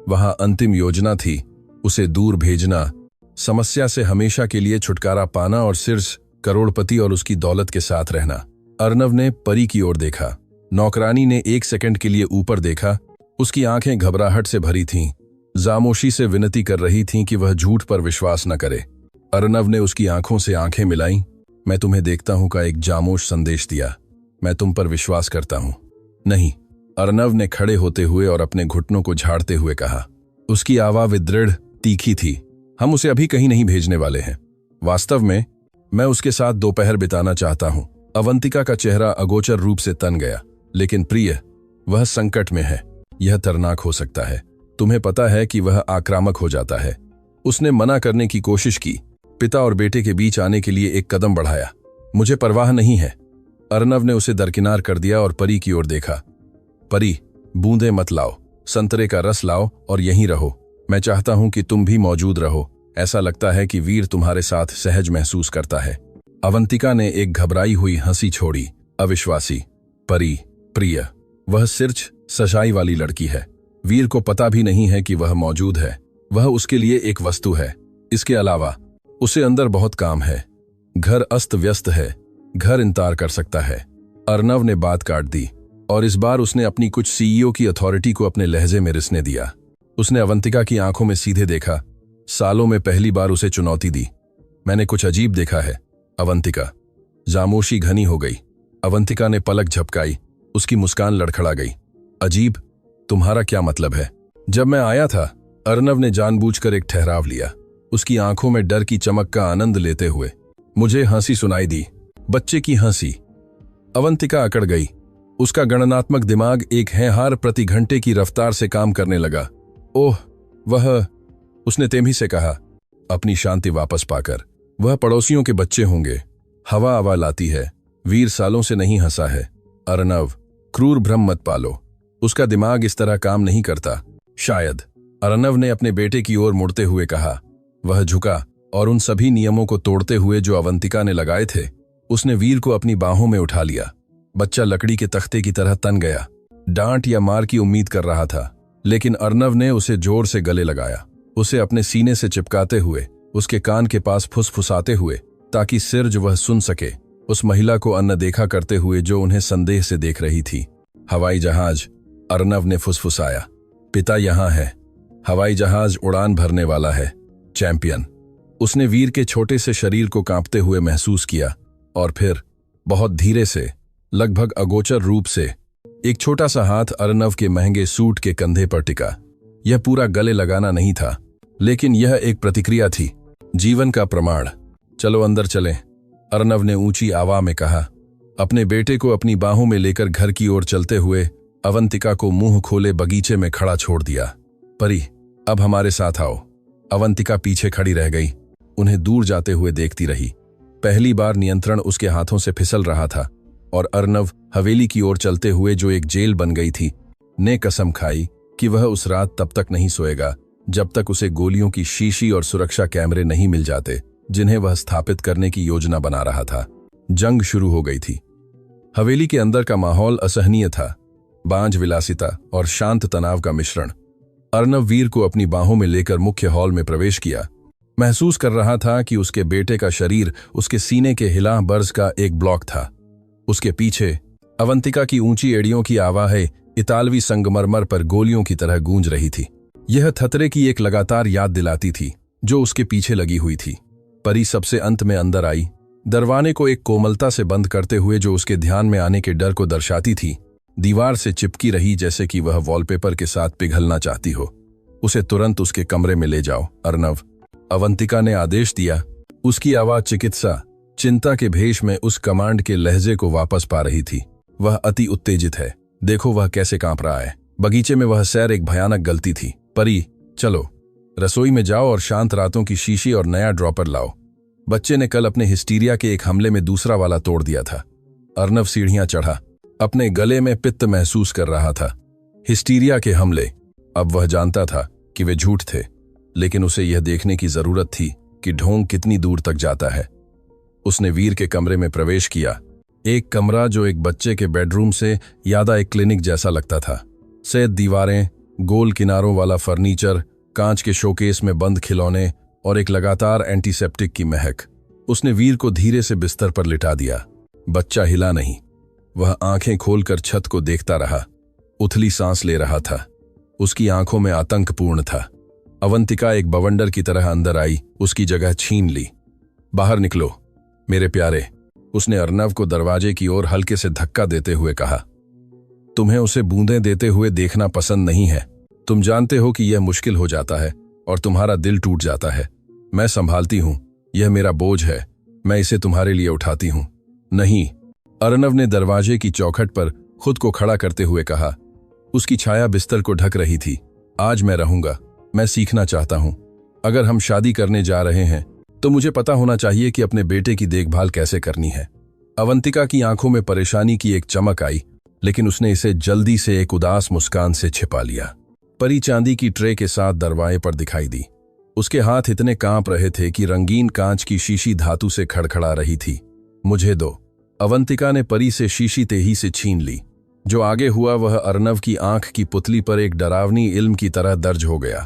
वहां अंतिम योजना थी उसे दूर भेजना, समस्या से हमेशा के लिए छुटकारा पाना और सिर्फ करोड़पति और उसकी दौलत के साथ रहना। अर्नव ने परी की ओर देखा। नौकरानी ने 1 सेकंड के लिए ऊपर देखा। उसकी आंखें घबराहट से भरी थीं, जामोशी से विनती कर रही थीं कि वह झूठ पर विश्वास न करे। अर्नव ने उसकी आंखों से आंखें मिलाईं। मैं तुम्हें देखता हूं का एक जामोश संदेश दिया। मैं तुम पर विश्वास करता हूं। नहीं, अर्नव ने खड़े होते हुए और अपने घुटनों को झाड़ते हुए कहा। उसकी आवाज दृढ़ तीखी थी। हम उसे अभी कहीं नहीं भेजने वाले हैं। वास्तव में मैं उसके साथ दोपहर बिताना चाहता हूं। अवंतिका का चेहरा अगोचर रूप से तन गया। लेकिन प्रिय, वह संकट में है। यह खतरनाक हो सकता है। तुम्हें पता है कि वह आक्रामक हो जाता है। उसने मना करने की कोशिश की, पिता और बेटे के बीच आने के लिए एक कदम बढ़ाया। मुझे परवाह नहीं है। अर्नव ने उसे दरकिनार कर दिया और परी की ओर देखा। परी, बूंदे मत लाओ, संतरे का रस लाओ और यहीं रहो। मैं चाहता हूं कि तुम भी मौजूद रहो। ऐसा लगता है कि वीर तुम्हारे साथ सहज महसूस करता है। अवंतिका ने एक घबराई हुई हंसी छोड़ी। अविश्वासी। परी, प्रिय, वह सिर्फ सच्चाई वाली लड़की है। वीर को पता भी नहीं है कि वह मौजूद है। वह उसके लिए एक वस्तु है। इसके अलावा उसे अंदर बहुत काम है। घर अस्त व्यस्त है। घर इंतजार कर सकता है। अर्नव ने बात काट दी और इस बार उसने अपनी कुछ सीईओ की अथॉरिटी को अपने लहजे में रिसने दिया। उसने अवंतिका की आंखों में सीधे देखा। सालों में पहली बार उसे चुनौती दी। मैंने कुछ अजीब देखा है, अवंतिका। जामोशी घनी हो गई। अवंतिका ने पलक झपकाई। उसकी मुस्कान लड़खड़ा गई। अजीब? तुम्हारा क्या मतलब है? जब मैं आया था, अर्नव ने जानबूझकर एक ठहराव लिया, उसकी आंखों में डर की चमक का आनंद लेते हुए। मुझे हंसी सुनाई दी, बच्चे की हंसी। अवंतिका अकड़ गई। उसका गणनात्मक दिमाग एक हैहार प्रति घंटे की रफ्तार से काम करने लगा। ओह, वह, उसने तेजी से कहा, अपनी शांति वापस पाकर। वह पड़ोसियों के बच्चे होंगे। हवा हवा लाती है। वीर सालों से नहीं हंसा है। अर्नव, क्रूर भ्रम मत पालो। उसका दिमाग इस तरह काम नहीं करता। शायद। अर्नव ने अपने बेटे की ओर मुड़ते हुए कहा। वह झुका और उन सभी नियमों को तोड़ते हुए जो अवंतिका ने लगाए थे, उसने वीर को अपनी बाहों में उठा लिया। बच्चा लकड़ी के तख्ते की तरह तन गया। डांट या मार की उम्मीद कर रहा था, लेकिन अर्नव ने उसे जोर से गले लगाया, उसे अपने सीने से चिपकाते हुए, उसके कान के पास फुसफुसाते हुए, ताकि सिर्फ वह सुन सके। उस महिला को अनदेखा करते हुए जो उन्हें संदेह से देख रही थी। हवाई जहाज, अर्नव ने फुसफुसाया। पिता यहां है। हवाई जहाज उड़ान भरने वाला है। चैंपियन। उसने वीर के छोटे से शरीर को कांपते हुए महसूस किया और फिर बहुत धीरे से, लगभग अगोचर रूप से, एक छोटा सा हाथ अर्नव के महंगे सूट के कंधे पर टिका। यह पूरा गले लगाना नहीं था, लेकिन यह एक प्रतिक्रिया थी, जीवन का प्रमाण। चलो अंदर चलें, अर्नव ने ऊंची आवाज में कहा। अपने बेटे को अपनी बाहों में लेकर घर की ओर चलते हुए अवंतिका को मुंह खोले बगीचे में खड़ा छोड़ दिया। परी, अब हमारे साथ आओ। अवंतिका पीछे खड़ी रह गई, उन्हें दूर जाते हुए देखती रही। पहली बार नियंत्रण उसके हाथों से फिसल रहा था और अर्नव हवेली की ओर चलते हुए, जो एक जेल बन गई थी, ने कसम खाई कि वह उस रात तब तक नहीं सोएगा जब तक उसे गोलियों की शीशी और सुरक्षा कैमरे नहीं मिल जाते जिन्हें वह स्थापित करने की योजना बना रहा था। जंग शुरू हो गई थी। हवेली के अंदर का माहौल असहनीय था, बांझ विलासिता और शांत तनाव का मिश्रण। अर्नव वीर को अपनी बाहों में लेकर मुख्य हॉल में प्रवेश किया। महसूस कर रहा था कि उसके बेटे का शरीर उसके सीने के हिला बर्ज का एक ब्लॉक था। उसके पीछे अवंतिका की ऊंची एड़ियों की आवाज़ इतालवी संगमरमर पर गोलियों की तरह गूंज रही थी। यह खतरे की एक लगातार याद दिलाती थी जो उसके पीछे लगी हुई थी। परी सबसे अंत में अंदर आई, दरवाजे को एक कोमलता से बंद करते हुए जो उसके ध्यान में आने के डर को दर्शाती थी। दीवार से चिपकी रही जैसे कि वह वॉलपेपर के साथ पिघलना चाहती हो। उसे तुरंत उसके कमरे में ले जाओ, अर्नव, अवंतिका ने आदेश दिया। उसकी आवाज चिकित्सा चिंता के भेष में उस कमांड के लहजे को वापस पा रही थी। वह अति उत्तेजित है। देखो वह कैसे कांप रहा है। बगीचे में वह सैर एक भयानक गलती थी। परी, चलो रसोई में जाओ और शांत रातों की शीशी और नया ड्रॉपर लाओ। बच्चे ने कल अपने हिस्टीरिया के एक हमले में दूसरा वाला तोड़ दिया था। अर्नव सीढ़ियां चढ़ा, अपने गले में पित्त महसूस कर रहा था। हिस्टीरिया के हमले, अब वह जानता था कि वे झूठ थे, लेकिन उसे यह देखने की जरूरत थी कि ढोंग कितनी दूर तक जाता है। उसने वीर के कमरे में प्रवेश किया, एक कमरा जो एक बच्चे के बेडरूम से यादा एक क्लिनिक जैसा लगता था। सफेद दीवारें, गोल किनारों वाला फर्नीचर, कांच के शोकेस में बंद खिलौने और एक लगातार एंटीसेप्टिक की महक। उसने वीर को धीरे से बिस्तर पर लिटा दिया। बच्चा हिला नहीं, वह आंखें खोलकर छत को देखता रहा, उथली सांस ले रहा था। उसकी आंखों में आतंक पूर्ण था। अवंतिका एक बवंडर की तरह अंदर आई, उसकी जगह छीन ली। बाहर निकलो मेरे प्यारे, उसने अर्नव को दरवाजे की ओर हल्के से धक्का देते हुए कहा। तुम्हें उसे बूंदें देते हुए देखना पसंद नहीं है। तुम जानते हो कि यह मुश्किल हो जाता है और तुम्हारा दिल टूट जाता है। मैं संभालती हूं, यह मेरा बोझ है, मैं इसे तुम्हारे लिए उठाती हूं। नहीं, अर्नव ने दरवाजे की चौखट पर खुद को खड़ा करते हुए कहा। उसकी छाया बिस्तर को ढक रही थी। आज मैं रहूंगा, मैं सीखना चाहता हूं। अगर हम शादी करने जा रहे हैं तो मुझे पता होना चाहिए कि अपने बेटे की देखभाल कैसे करनी है। अवंतिका की आंखों में परेशानी की एक चमक आई, लेकिन उसने इसे जल्दी से एक उदास मुस्कान से छिपा लिया। परी चांदी की ट्रे के साथ दरवाजे पर दिखाई दी। उसके हाथ इतने कांप रहे थे कि रंगीन कांच की शीशी धातु से खड़खड़ा रही थी। मुझे दो, अवंतिका ने परी से शीशी तेजी से छीन ली। जो आगे हुआ वह अर्नव की आंख की पुतली पर एक डरावनी इल्म की तरह दर्ज हो गया।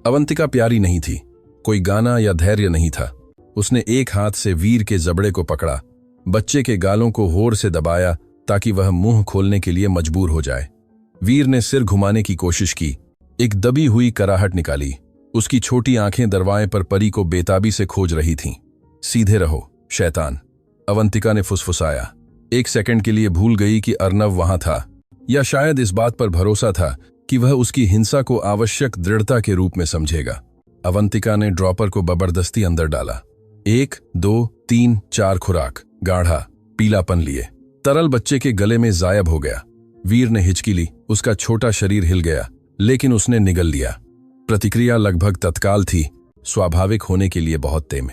अवंतिका प्यारी नहीं थी, कोई गाना या धैर्य नहीं था। उसने एक हाथ से वीर के जबड़े को पकड़ा, बच्चे के गालों को होर से दबाया ताकि वह मुंह खोलने के लिए मजबूर हो जाए। वीर ने सिर घुमाने की कोशिश की, एक दबी हुई कराहट निकाली। उसकी छोटी आंखें दरवाजे पर परी को बेताबी से खोज रही थीं। सीधे रहो शैतान, अवंतिका ने फुसफुसाया। एक सेकंड के लिए भूल गई कि अर्नव वहां था, या शायद इस बात पर भरोसा था कि वह उसकी हिंसा को आवश्यक दृढ़ता के रूप में समझेगा। अवंतिका ने ड्रॉपर को जबरदस्ती अंदर डाला। 1, 2, 3, 4 खुराक, गाढ़ा पीलापन लिए तरल बच्चे के गले में गायब हो गया। वीर ने हिचकी ली, उसका छोटा शरीर हिल गया, लेकिन उसने निगल लिया। प्रतिक्रिया लगभग तत्काल थी, स्वाभाविक होने के लिए बहुत तेज।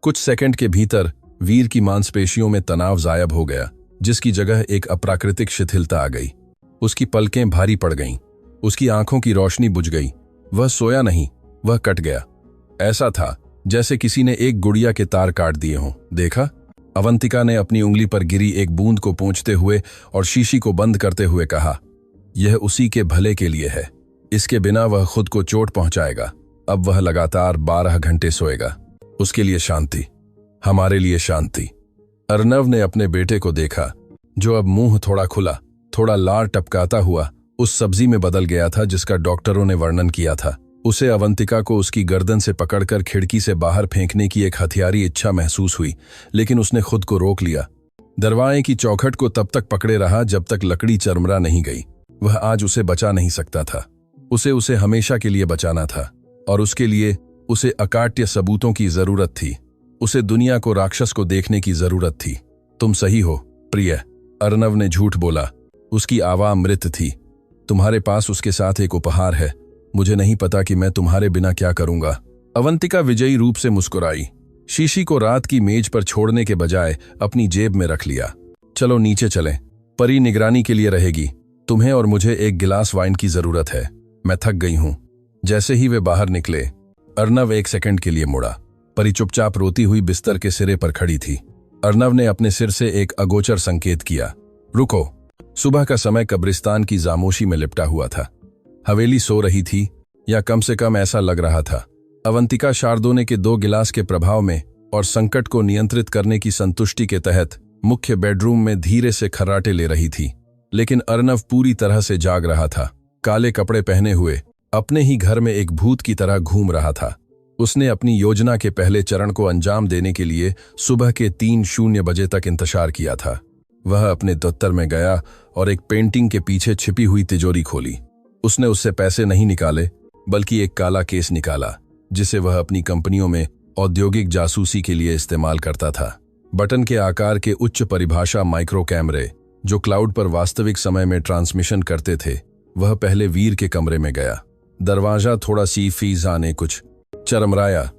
कुछ सेकंड के भीतर वीर की मांसपेशियों में तनाव गायब हो गया, जिसकी जगह एक अप्राकृतिक शिथिलता आ गई। उसकी पलकें भारी पड़ गईं, उसकी आंखों की रोशनी बुझ गई। वह सोया नहीं, वह कट गया। ऐसा था जैसे किसी ने एक गुड़िया के तार काट दिए हों। देखा? अवंतिका ने अपनी उंगली पर गिरी एक बूंद को पोंछते हुए और शीशी को बंद करते हुए कहा, यह उसी के भले के लिए है। इसके बिना वह खुद को चोट पहुंचाएगा। अब वह लगातार 12 घंटे सोएगा। उसके लिए शांति, हमारे लिए शांति। अर्नव ने अपने बेटे को देखा, जो अब मुंह थोड़ा खुला, थोड़ा लार टपकाता हुआ उस सब्जी में बदल गया था जिसका डॉक्टरों ने वर्णन किया था। उसे अवंतिका को उसकी गर्दन से पकड़कर खिड़की से बाहर फेंकने की एक हथियारी इच्छा महसूस हुई, लेकिन उसने खुद को रोक लिया। दरवाजे की चौखट को तब तक पकड़े रहा जब तक लकड़ी चरमरा नहीं गई। वह आज उसे बचा नहीं सकता था। उसे हमेशा के लिए बचाना था, और उसके लिए उसे अकाट्य सबूतों की जरूरत थी। उसे दुनिया को राक्षस को देखने की जरूरत थी। तुम सही हो प्रिय, अर्नव ने झूठ बोला। उसकी आवाज मृत थी। तुम्हारे पास उसके साथ एक उपहार है। मुझे नहीं पता कि मैं तुम्हारे बिना क्या करूंगा। अवंतिका विजयी रूप से मुस्कुराई। शीशी को रात की मेज पर छोड़ने के बजाय अपनी जेब में रख लिया। चलो नीचे चलें, परी निगरानी के लिए रहेगी। तुम्हें और मुझे एक गिलास वाइन की जरूरत है, मैं थक गई हूं। जैसे ही वे बाहर निकले, अर्नव एक सेकंड के लिए मुड़ा। परी चुपचाप रोती हुई बिस्तर के सिरे पर खड़ी थी। अर्नव ने अपने सिर से एक अगोचर संकेत किया, रुको। सुबह का समय कब्रिस्तान की खामोशी में लिपटा हुआ था। हवेली सो रही थी, या कम से कम ऐसा लग रहा था। अवंतिका शार्दोने के 2 गिलास के प्रभाव में और संकट को नियंत्रित करने की संतुष्टि के तहत मुख्य बेडरूम में धीरे से खर्राटे ले रही थी, लेकिन अर्नव पूरी तरह से जाग रहा था। काले कपड़े पहने हुए अपने ही घर में एक भूत की तरह घूम रहा था। उसने अपनी योजना के पहले चरण को अंजाम देने के लिए सुबह के 3:00 बजे तक इंतजार किया था। वह अपने दफ्तर में गया और एक पेंटिंग के पीछे छिपी हुई तिजोरी खोली। उसने उससे पैसे नहीं निकाले, बल्कि एक काला केस निकाला, जिसे वह अपनी कंपनियों में औद्योगिक जासूसी के लिए इस्तेमाल करता था। बटन के आकार के उच्च परिभाषा माइक्रो कैमरे, जो क्लाउड पर वास्तविक समय में ट्रांसमिशन करते थे। वह पहले वीर के कमरे में गया। दरवाजा थोड़ा सी फीजाने कुछ चरमराया,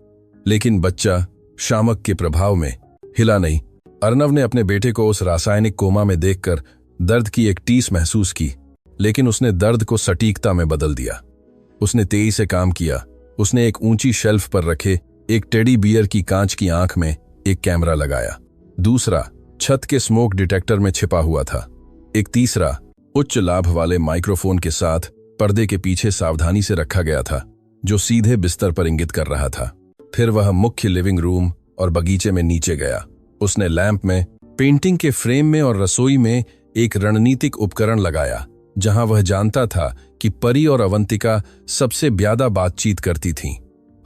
लेकिन बच्चा शामक के प्रभाव में हिला नहीं। अर्नव ने अपने बेटे को उस रासायनिक कोमा में देखकर दर्द की एक टीस महसूस की, लेकिन उसने दर्द को सटीकता में बदल दिया। उसने तेजी से काम किया। उसने एक ऊंची शेल्फ पर रखे एक टेडी बियर की कांच की आंख में एक कैमरा लगाया। दूसरा छत के स्मोक डिटेक्टर में छिपा हुआ था। एक तीसरा उच्च लाभ वाले माइक्रोफोन के साथ पर्दे के पीछे सावधानी से रखा गया था, जो सीधे बिस्तर पर इंगित कर रहा था। फिर वह मुख्य लिविंग रूम और बगीचे में नीचे गया। उसने लैंप में, पेंटिंग के फ्रेम में और रसोई में एक रणनीतिक उपकरण लगाया, जहां वह जानता था कि परी और अवंतिका सबसे ज्यादा बातचीत करती थीं।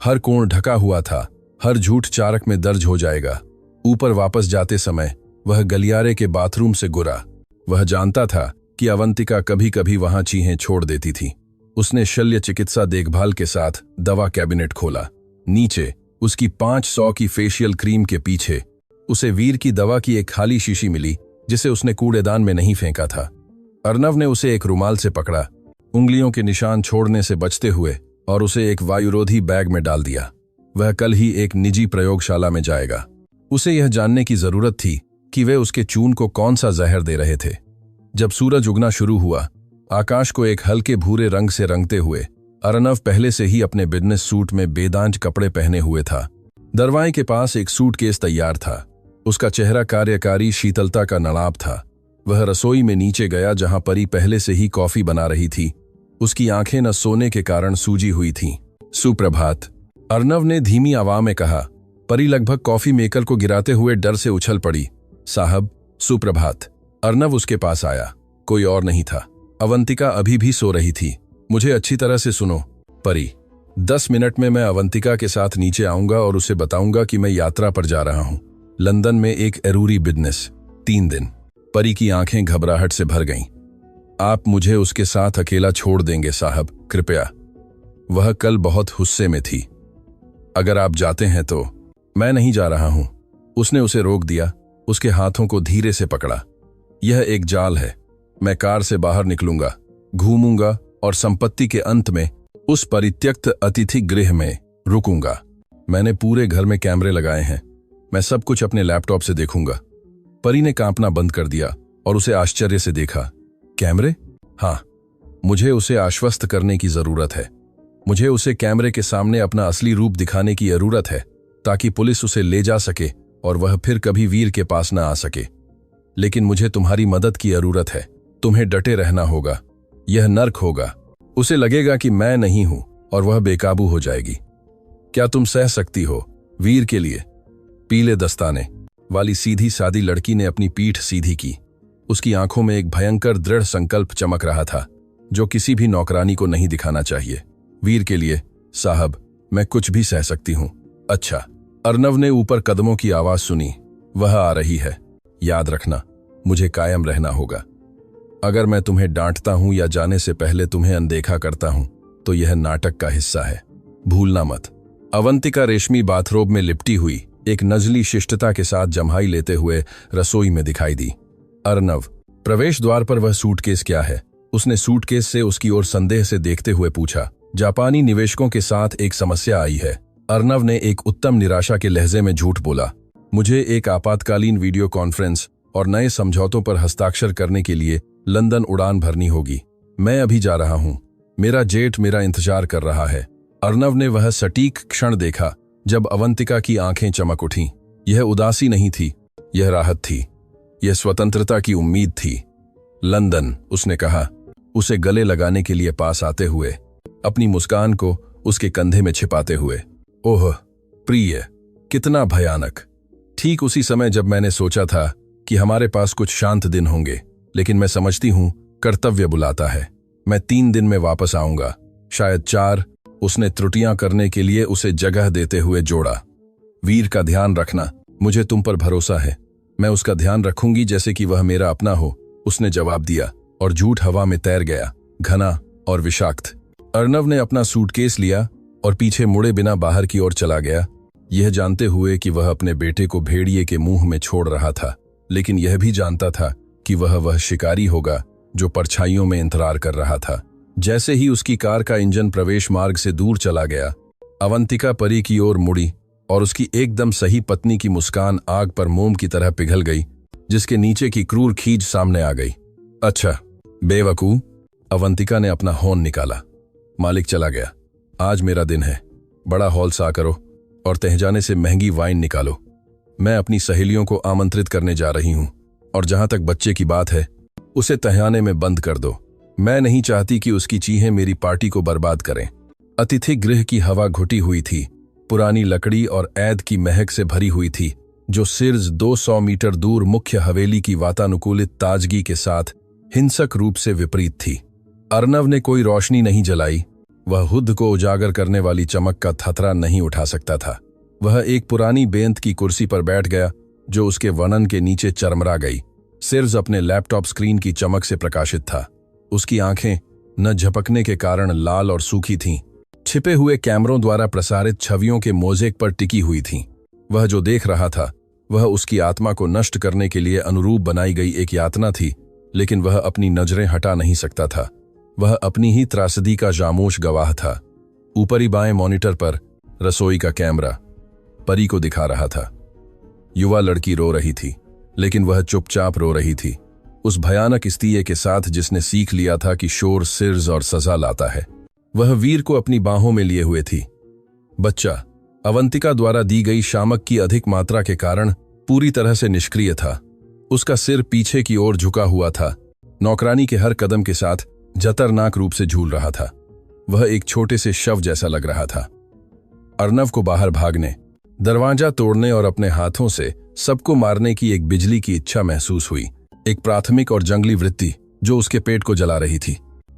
हर कोण ढका हुआ था, हर झूठ चारक में दर्ज हो जाएगा। ऊपर वापस जाते समय वह गलियारे के बाथरूम से गुरा। वह जानता था कि अवंतिका कभी कभी वहां चीहें छोड़ देती थी। उसने शल्य चिकित्सा देखभाल के साथ दवा कैबिनेट खोला। नीचे उसकी 500 की फेशियल क्रीम के पीछे उसे वीर की दवा की एक खाली शीशी मिली, जिसे उसने कूड़ेदान में नहीं फेंका था। अर्नव ने उसे एक रुमाल से पकड़ा, उंगलियों के निशान छोड़ने से बचते हुए, और उसे एक वायुरोधी बैग में डाल दिया। वह कल ही एक निजी प्रयोगशाला में जाएगा। उसे यह जानने की जरूरत थी कि वे उसके चून को कौन सा जहर दे रहे थे। जब सूरज उगना शुरू हुआ, आकाश को एक हल्के भूरे रंग से रंगते हुए, अर्नव पहले से ही अपने बिजनेस सूट में बेदांज कपड़े पहने हुए था। दरवाजे के पास एक सूटकेस तैयार था। उसका चेहरा कार्यकारी शीतलता का नड़ाब था। वह रसोई में नीचे गया, जहां परी पहले से ही कॉफी बना रही थी। उसकी आंखें न सोने के कारण सूजी हुई थीं। सुप्रभात, अर्नव ने धीमी आवाज में कहा। परी लगभग कॉफी मेकर को गिराते हुए डर से उछल पड़ी। साहब, सुप्रभात। अर्नव उसके पास आया। कोई और नहीं था। अवंतिका अभी भी सो रही थी। मुझे अच्छी तरह से सुनो, परी। 10 मिनट में मैं अवंतिका के साथ नीचे आऊंगा और उसे बताऊंगा कि मैं यात्रा पर जा रहा हूं, लंदन में एक जरूरी बिजनेस, 3 दिन। परी की आंखें घबराहट से भर गईं। आप मुझे उसके साथ अकेला छोड़ देंगे साहब, कृपया। वह कल बहुत गुस्से में थी। अगर आप जाते हैं तो। मैं नहीं जा रहा हूं। उसने उसे रोक दिया, उसके हाथों को धीरे से पकड़ा। यह एक जाल है। मैं कार से बाहर निकलूंगा, घूमूंगा और संपत्ति के अंत में उस परित्यक्त अतिथि गृह में रुकूंगा। मैंने पूरे घर में कैमरे लगाए हैं। मैं सब कुछ अपने लैपटॉप से देखूंगा। परी ने कांपना बंद कर दिया और उसे आश्चर्य से देखा। कैमरे? हाँ, मुझे उसे आश्वस्त करने की जरूरत है। मुझे उसे कैमरे के सामने अपना असली रूप दिखाने की जरूरत है, ताकि पुलिस उसे ले जा सके और वह फिर कभी वीर के पास न आ सके। लेकिन मुझे तुम्हारी मदद की जरूरत है। तुम्हें डटे रहना होगा। यह नर्क होगा। उसे लगेगा कि मैं नहीं हूं और वह बेकाबू हो जाएगी। क्या तुम सह सकती हो वीर के लिए? पीले दस्ताने वाली सीधी सादी लड़की ने अपनी पीठ सीधी की। उसकी आंखों में एक भयंकर दृढ़ संकल्प चमक रहा था, जो किसी भी नौकरानी को नहीं दिखाना चाहिए। वीर के लिए साहब, मैं कुछ भी सह सकती हूं। अच्छा। अर्नव ने ऊपर कदमों की आवाज सुनी। वह आ रही है। याद रखना, मुझे कायम रहना होगा। अगर मैं तुम्हें डांटता हूं या जाने से पहले तुम्हें अनदेखा करता हूं, तो यह नाटक का हिस्सा है। भूलना मत। अवंतिका रेशमी बाथरोब में लिपटी हुई एक नजली शिष्टता के साथ जम्हाई लेते हुए रसोई में दिखाई दी। अर्नव, प्रवेश द्वार पर वह सूटकेस क्या है? उसने सूटकेस से उसकी ओर संदेह से देखते हुए पूछा। जापानी निवेशकों के साथ एक समस्या आई है। अर्नव ने एक उत्तम निराशा के लहजे में झूठ बोला। मुझे एक आपातकालीन वीडियो कॉन्फ्रेंस और नए समझौतों पर हस्ताक्षर करने के लिए लंदन उड़ान भरनी होगी। मैं अभी जा रहा हूं। मेरा जेट मेरा इंतजार कर रहा है। अर्नव ने वह सटीक क्षण देखा जब अवंतिका की आंखें चमक उठीं। यह उदासी नहीं थी, यह राहत थी। यह स्वतंत्रता की उम्मीद थी। लंदन, उसने कहा, उसे गले लगाने के लिए पास आते हुए, अपनी मुस्कान को उसके कंधे में छिपाते हुए। ओह प्रिय, कितना भयानक। ठीक उसी समय जब मैंने सोचा था कि हमारे पास कुछ शांत दिन होंगे, लेकिन मैं समझती हूं कर्तव्य बुलाता है। मैं 3 दिन में वापस आऊंगा, शायद 4। उसने त्रुटियां करने के लिए उसे जगह देते हुए जोड़ा। वीर का ध्यान रखना, मुझे तुम पर भरोसा है। मैं उसका ध्यान रखूंगी जैसे कि वह मेरा अपना हो, उसने जवाब दिया, और झूठ हवा में तैर गया, घना और विषाक्त। अर्नव ने अपना सूटकेस लिया और पीछे मुड़े बिना बाहर की ओर चला गया, यह जानते हुए कि वह अपने बेटे को भेड़िए के मुंह में छोड़ रहा था, लेकिन यह भी जानता था कि वह शिकारी होगा जो परछाइयों में इंतजार कर रहा था। जैसे ही उसकी कार का इंजन प्रवेश मार्ग से दूर चला गया, अवंतिका परी की ओर मुड़ी और उसकी एकदम सही पत्नी की मुस्कान आग पर मोम की तरह पिघल गई, जिसके नीचे की क्रूर खींच सामने आ गई। अच्छा बेवकूफ, अवंतिका ने अपना हॉर्न निकाला। मालिक चला गया। आज मेरा दिन है। बड़ा हॉल सा करो और तहजाने से महंगी वाइन निकालो। मैं अपनी सहेलियों को आमंत्रित करने जा रही हूं, और जहां तक बच्चे की बात है, उसे तहयाने में बंद कर दो। मैं नहीं चाहती कि उसकी चीखें मेरी पार्टी को बर्बाद करें। अतिथि गृह की हवा घुटी हुई थी, पुरानी लकड़ी और ऐद की महक से भरी हुई थी, जो सिर्फ 200 मीटर दूर मुख्य हवेली की वातानुकूलित ताजगी के साथ हिंसक रूप से विपरीत थी। अर्नव ने कोई रोशनी नहीं जलाई। वह हुद को उजागर करने वाली चमक का खतरा नहीं उठा सकता था। वह एक पुरानी बेंत की कुर्सी पर बैठ गया, जो उसके वनन के नीचे चरमरा गई, सिर्फ अपने लैपटॉप स्क्रीन की चमक से प्रकाशित था। उसकी आंखें न झपकने के कारण लाल और सूखी थीं, छिपे हुए कैमरों द्वारा प्रसारित छवियों के मोज़ेक पर टिकी हुई थीं। वह जो देख रहा था, वह उसकी आत्मा को नष्ट करने के लिए अनुरूप बनाई गई एक यातना थी, लेकिन वह अपनी नजरें हटा नहीं सकता था। वह अपनी ही त्रासदी का जामोश गवाह था। ऊपरी बाएं मॉनिटर पर रसोई का कैमरा परी को दिखा रहा था। युवा लड़की रो रही थी, लेकिन वह चुपचाप रो रही थी, उस भयानक स्तीये के साथ जिसने सीख लिया था कि शोर सिर्ज और सजा लाता है। वह वीर को अपनी बाहों में लिए हुए थी। बच्चा अवंतिका द्वारा दी गई शामक की अधिक मात्रा के कारण पूरी तरह से निष्क्रिय था। उसका सिर पीछे की ओर झुका हुआ था, नौकरानी के हर कदम के साथ जतरनाक रूप से झूल रहा था। वह एक छोटे से शव जैसा लग रहा था। अर्नव को बाहर भागने, दरवाजा तोड़ने और अपने हाथों से सबको मारने की एक बिजली की इच्छा महसूस हुई, एक प्राथमिक और जंगली वृत्ति जो उसके पेट को जला रही थी।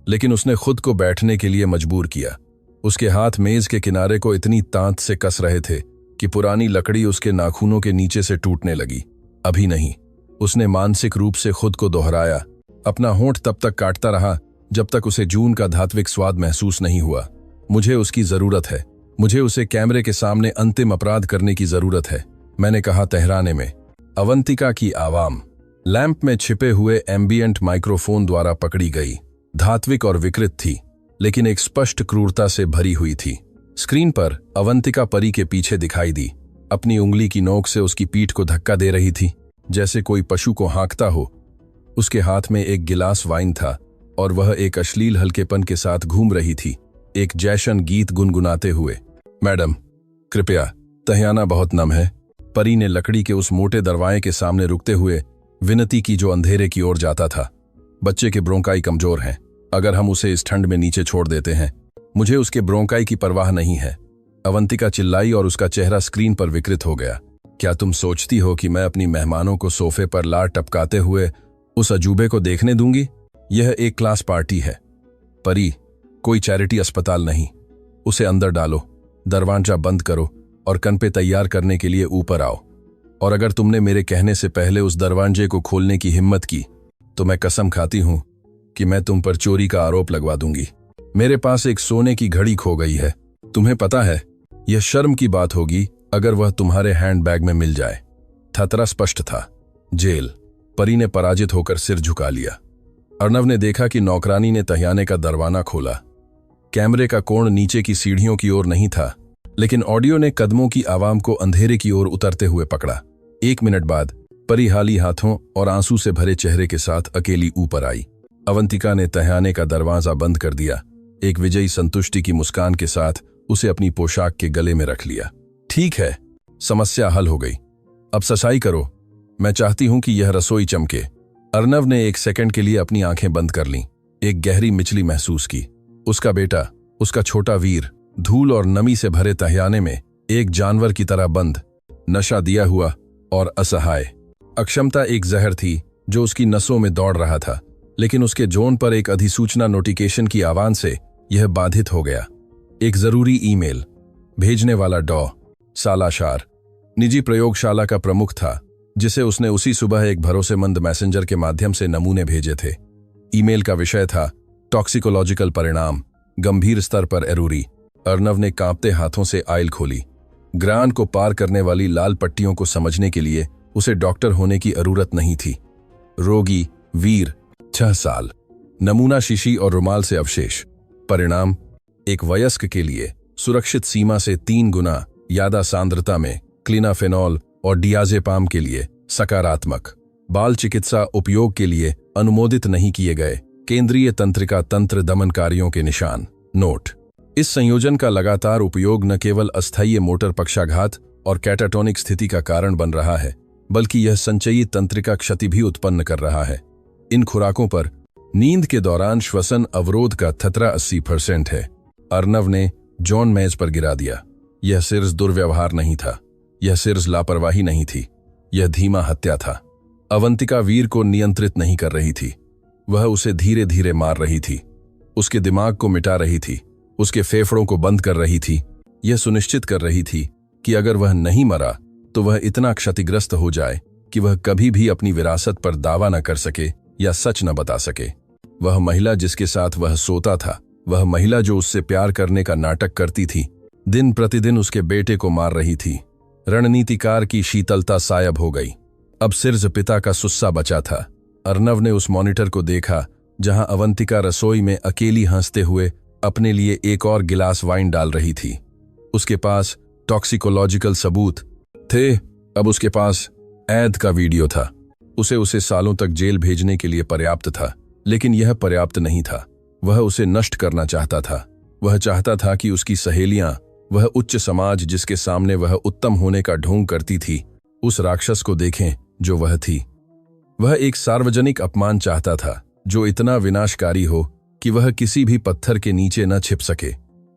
लेकिन उसने खुद को बैठने के लिए मजबूर किया। उसके हाथ मेज के किनारे को इतनी तांत से कस रहे थे कि पुरानी लकड़ी उसके नाखूनों के नीचे से टूटने लगी। अभी नहीं। उसने मानसिक रूप से खुद को दोहराया। अपना होंठ तब तक काटता रहा जब तक उसे जून का धात्विक स्वाद महसूस नहीं हुआ। मुझे उसकी जरूरत है। मुझे उसे कैमरे के सामने अंतिम अपराध करने की जरूरत है, मैंने कहा तहराने में। अवंतिका की आवाम लैंप में छिपे हुए एम्बियंट माइक्रोफोन द्वारा पकड़ी गई, धात्विक और विकृत थी, लेकिन एक स्पष्ट क्रूरता से भरी हुई थी। स्क्रीन पर अवंतिका परी के पीछे दिखाई दी, अपनी उंगली की नोक से उसकी पीठ को धक्का दे रही थी, जैसे कोई पशु को हाँकता हो। उसके हाथ में एक गिलास वाइन था और वह एक अश्लील हल्केपन के साथ घूम रही थी, एक जैशन गीत गुनगुनाते हुए। मैडम कृपया, तहयाना बहुत नम है, परी ने लकड़ी के उस मोटे दरवाजे के सामने रुकते हुए विनती की जो अंधेरे की ओर जाता था। बच्चे के ब्रोंकाई कमजोर हैं, अगर हम उसे इस ठंड में नीचे छोड़ देते हैं। मुझे उसके ब्रोंकाई की परवाह नहीं है, अवंतिका चिल्लाई और उसका चेहरा स्क्रीन पर विकृत हो गया। क्या तुम सोचती हो कि मैं अपनी मेहमानों को सोफे पर लार टपकाते हुए उस अजूबे को देखने दूंगी? यह एक क्लास पार्टी है परी, कोई चैरिटी अस्पताल नहीं। उसे अंदर डालो, दरवाजा बंद करो और कनपे तैयार करने के लिए ऊपर आओ। और अगर तुमने मेरे कहने से पहले उस दरवाजे को खोलने की हिम्मत की, तो मैं कसम खाती हूं कि मैं तुम पर चोरी का आरोप लगवा दूंगी। मेरे पास एक सोने की घड़ी खो गई है, तुम्हें पता है। यह शर्म की बात होगी अगर वह तुम्हारे हैंडबैग में मिल जाए। खतरा स्पष्ट था, जेल। परी ने पराजित होकर सिर झुका लिया। अर्नव ने देखा कि नौकरानी ने तहयाने का दरवाजा खोला। कैमरे का कोण नीचे की सीढ़ियों की ओर नहीं था, लेकिन ऑडियो ने कदमों की आवाम को अंधेरे की ओर उतरते हुए पकड़ा। 1 मिनट बाद परी हाली हाथों और आंसू से भरे चेहरे के साथ अकेली ऊपर आई। अवंतिका ने तहयाने का दरवाजा बंद कर दिया। एक विजयी संतुष्टि की मुस्कान के साथ उसे अपनी पोशाक के गले में रख लिया। ठीक है, समस्या हल हो गई। अब सफाई करो। मैं चाहती हूं कि यह रसोई चमके। अर्नव ने 1 सेकंड के लिए अपनी आंखें बंद कर लीं, एक गहरी मिचली महसूस की। उसका बेटा, उसका छोटा वीर, धूल और नमी से भरे तहयाने में एक जानवर की तरह बंद, नशा दिया हुआ और असहाय। अक्षमता एक जहर थी जो उसकी नसों में दौड़ रहा था, लेकिन उसके जोन पर एक अधिसूचना नोटिफिकेशन की आवाज से यह बाधित हो गया। एक जरूरी ईमेल। भेजने वाला डॉ. सालाशार, निजी प्रयोगशाला का प्रमुख था, जिसे उसने उसी सुबह एक भरोसेमंद मैसेंजर के माध्यम से नमूने भेजे थे। ईमेल का विषय था टॉक्सिकोलॉजिकल परिणाम, गंभीर स्तर पर एरूरी। अर्नव ने कांपते हाथों से आइल खोली। ग्रान को पार करने वाली लाल पट्टियों को समझने के लिए उसे डॉक्टर होने की जरूरत नहीं थी। रोगी, वीर, 6 साल, नमूना शीशी और रुमाल से अवशेष। परिणाम, एक वयस्क के लिए सुरक्षित सीमा से 3 गुना यादा सांद्रता में क्लिनाफेनॉल और डियाजेपाम के लिए सकारात्मक, बाल चिकित्सा उपयोग के लिए अनुमोदित नहीं किए गए केंद्रीय तंत्रिका तंत्र दमनकारियों के निशान। नोट: इस संयोजन का लगातार उपयोग न केवल अस्थायी मोटर पक्षाघात और कैटाटोनिक स्थिति का कारण बन रहा है, बल्कि यह संचयी तंत्रिका क्षति भी उत्पन्न कर रहा है। इन खुराकों पर नींद के दौरान श्वसन अवरोध का खतरा 80% है। अर्नव ने जॉन मेज पर गिरा दिया। यह सिर्फ दुर्व्यवहार नहीं था, यह सिर्फ लापरवाही नहीं थी, यह धीमा हत्या था। अवंतिका वीर को नियंत्रित नहीं कर रही थी, वह उसे धीरे धीरे मार रही थी, उसके दिमाग को मिटा रही थी, उसके फेफड़ों को बंद कर रही थी। यह सुनिश्चित कर रही थी कि अगर वह नहीं मरा तो वह इतना क्षतिग्रस्त हो जाए कि वह कभी भी अपनी विरासत पर दावा न कर सके या सच न बता सके। वह महिला जिसके साथ वह सोता था, वह महिला जो उससे प्यार करने का नाटक करती थी, दिन प्रतिदिन उसके बेटे को मार रही थी। रणनीतिकार की शीतलता सायब हो गई। अब सिर्फ पिता का सुस्सा बचा था। अर्नव ने उस मॉनिटर को देखा जहां अवंतिका रसोई में अकेली हंसते हुए अपने लिए एक और गिलास वाइन डाल रही थी। उसके पास टॉक्सिकोलॉजिकल सबूत थे, अब उसके पास ऐद का वीडियो था। उसे सालों तक जेल भेजने के लिए पर्याप्त था, लेकिन यह पर्याप्त नहीं था। वह उसे नष्ट करना चाहता था। वह चाहता था कि उसकी सहेलियां, वह उच्च समाज जिसके सामने वह उत्तम होने का ढोंग करती थी, उस राक्षस को देखें जो वह थी। वह एक सार्वजनिक अपमान चाहता था जो इतना विनाशकारी हो कि वह किसी भी पत्थर के नीचे न छिप सके।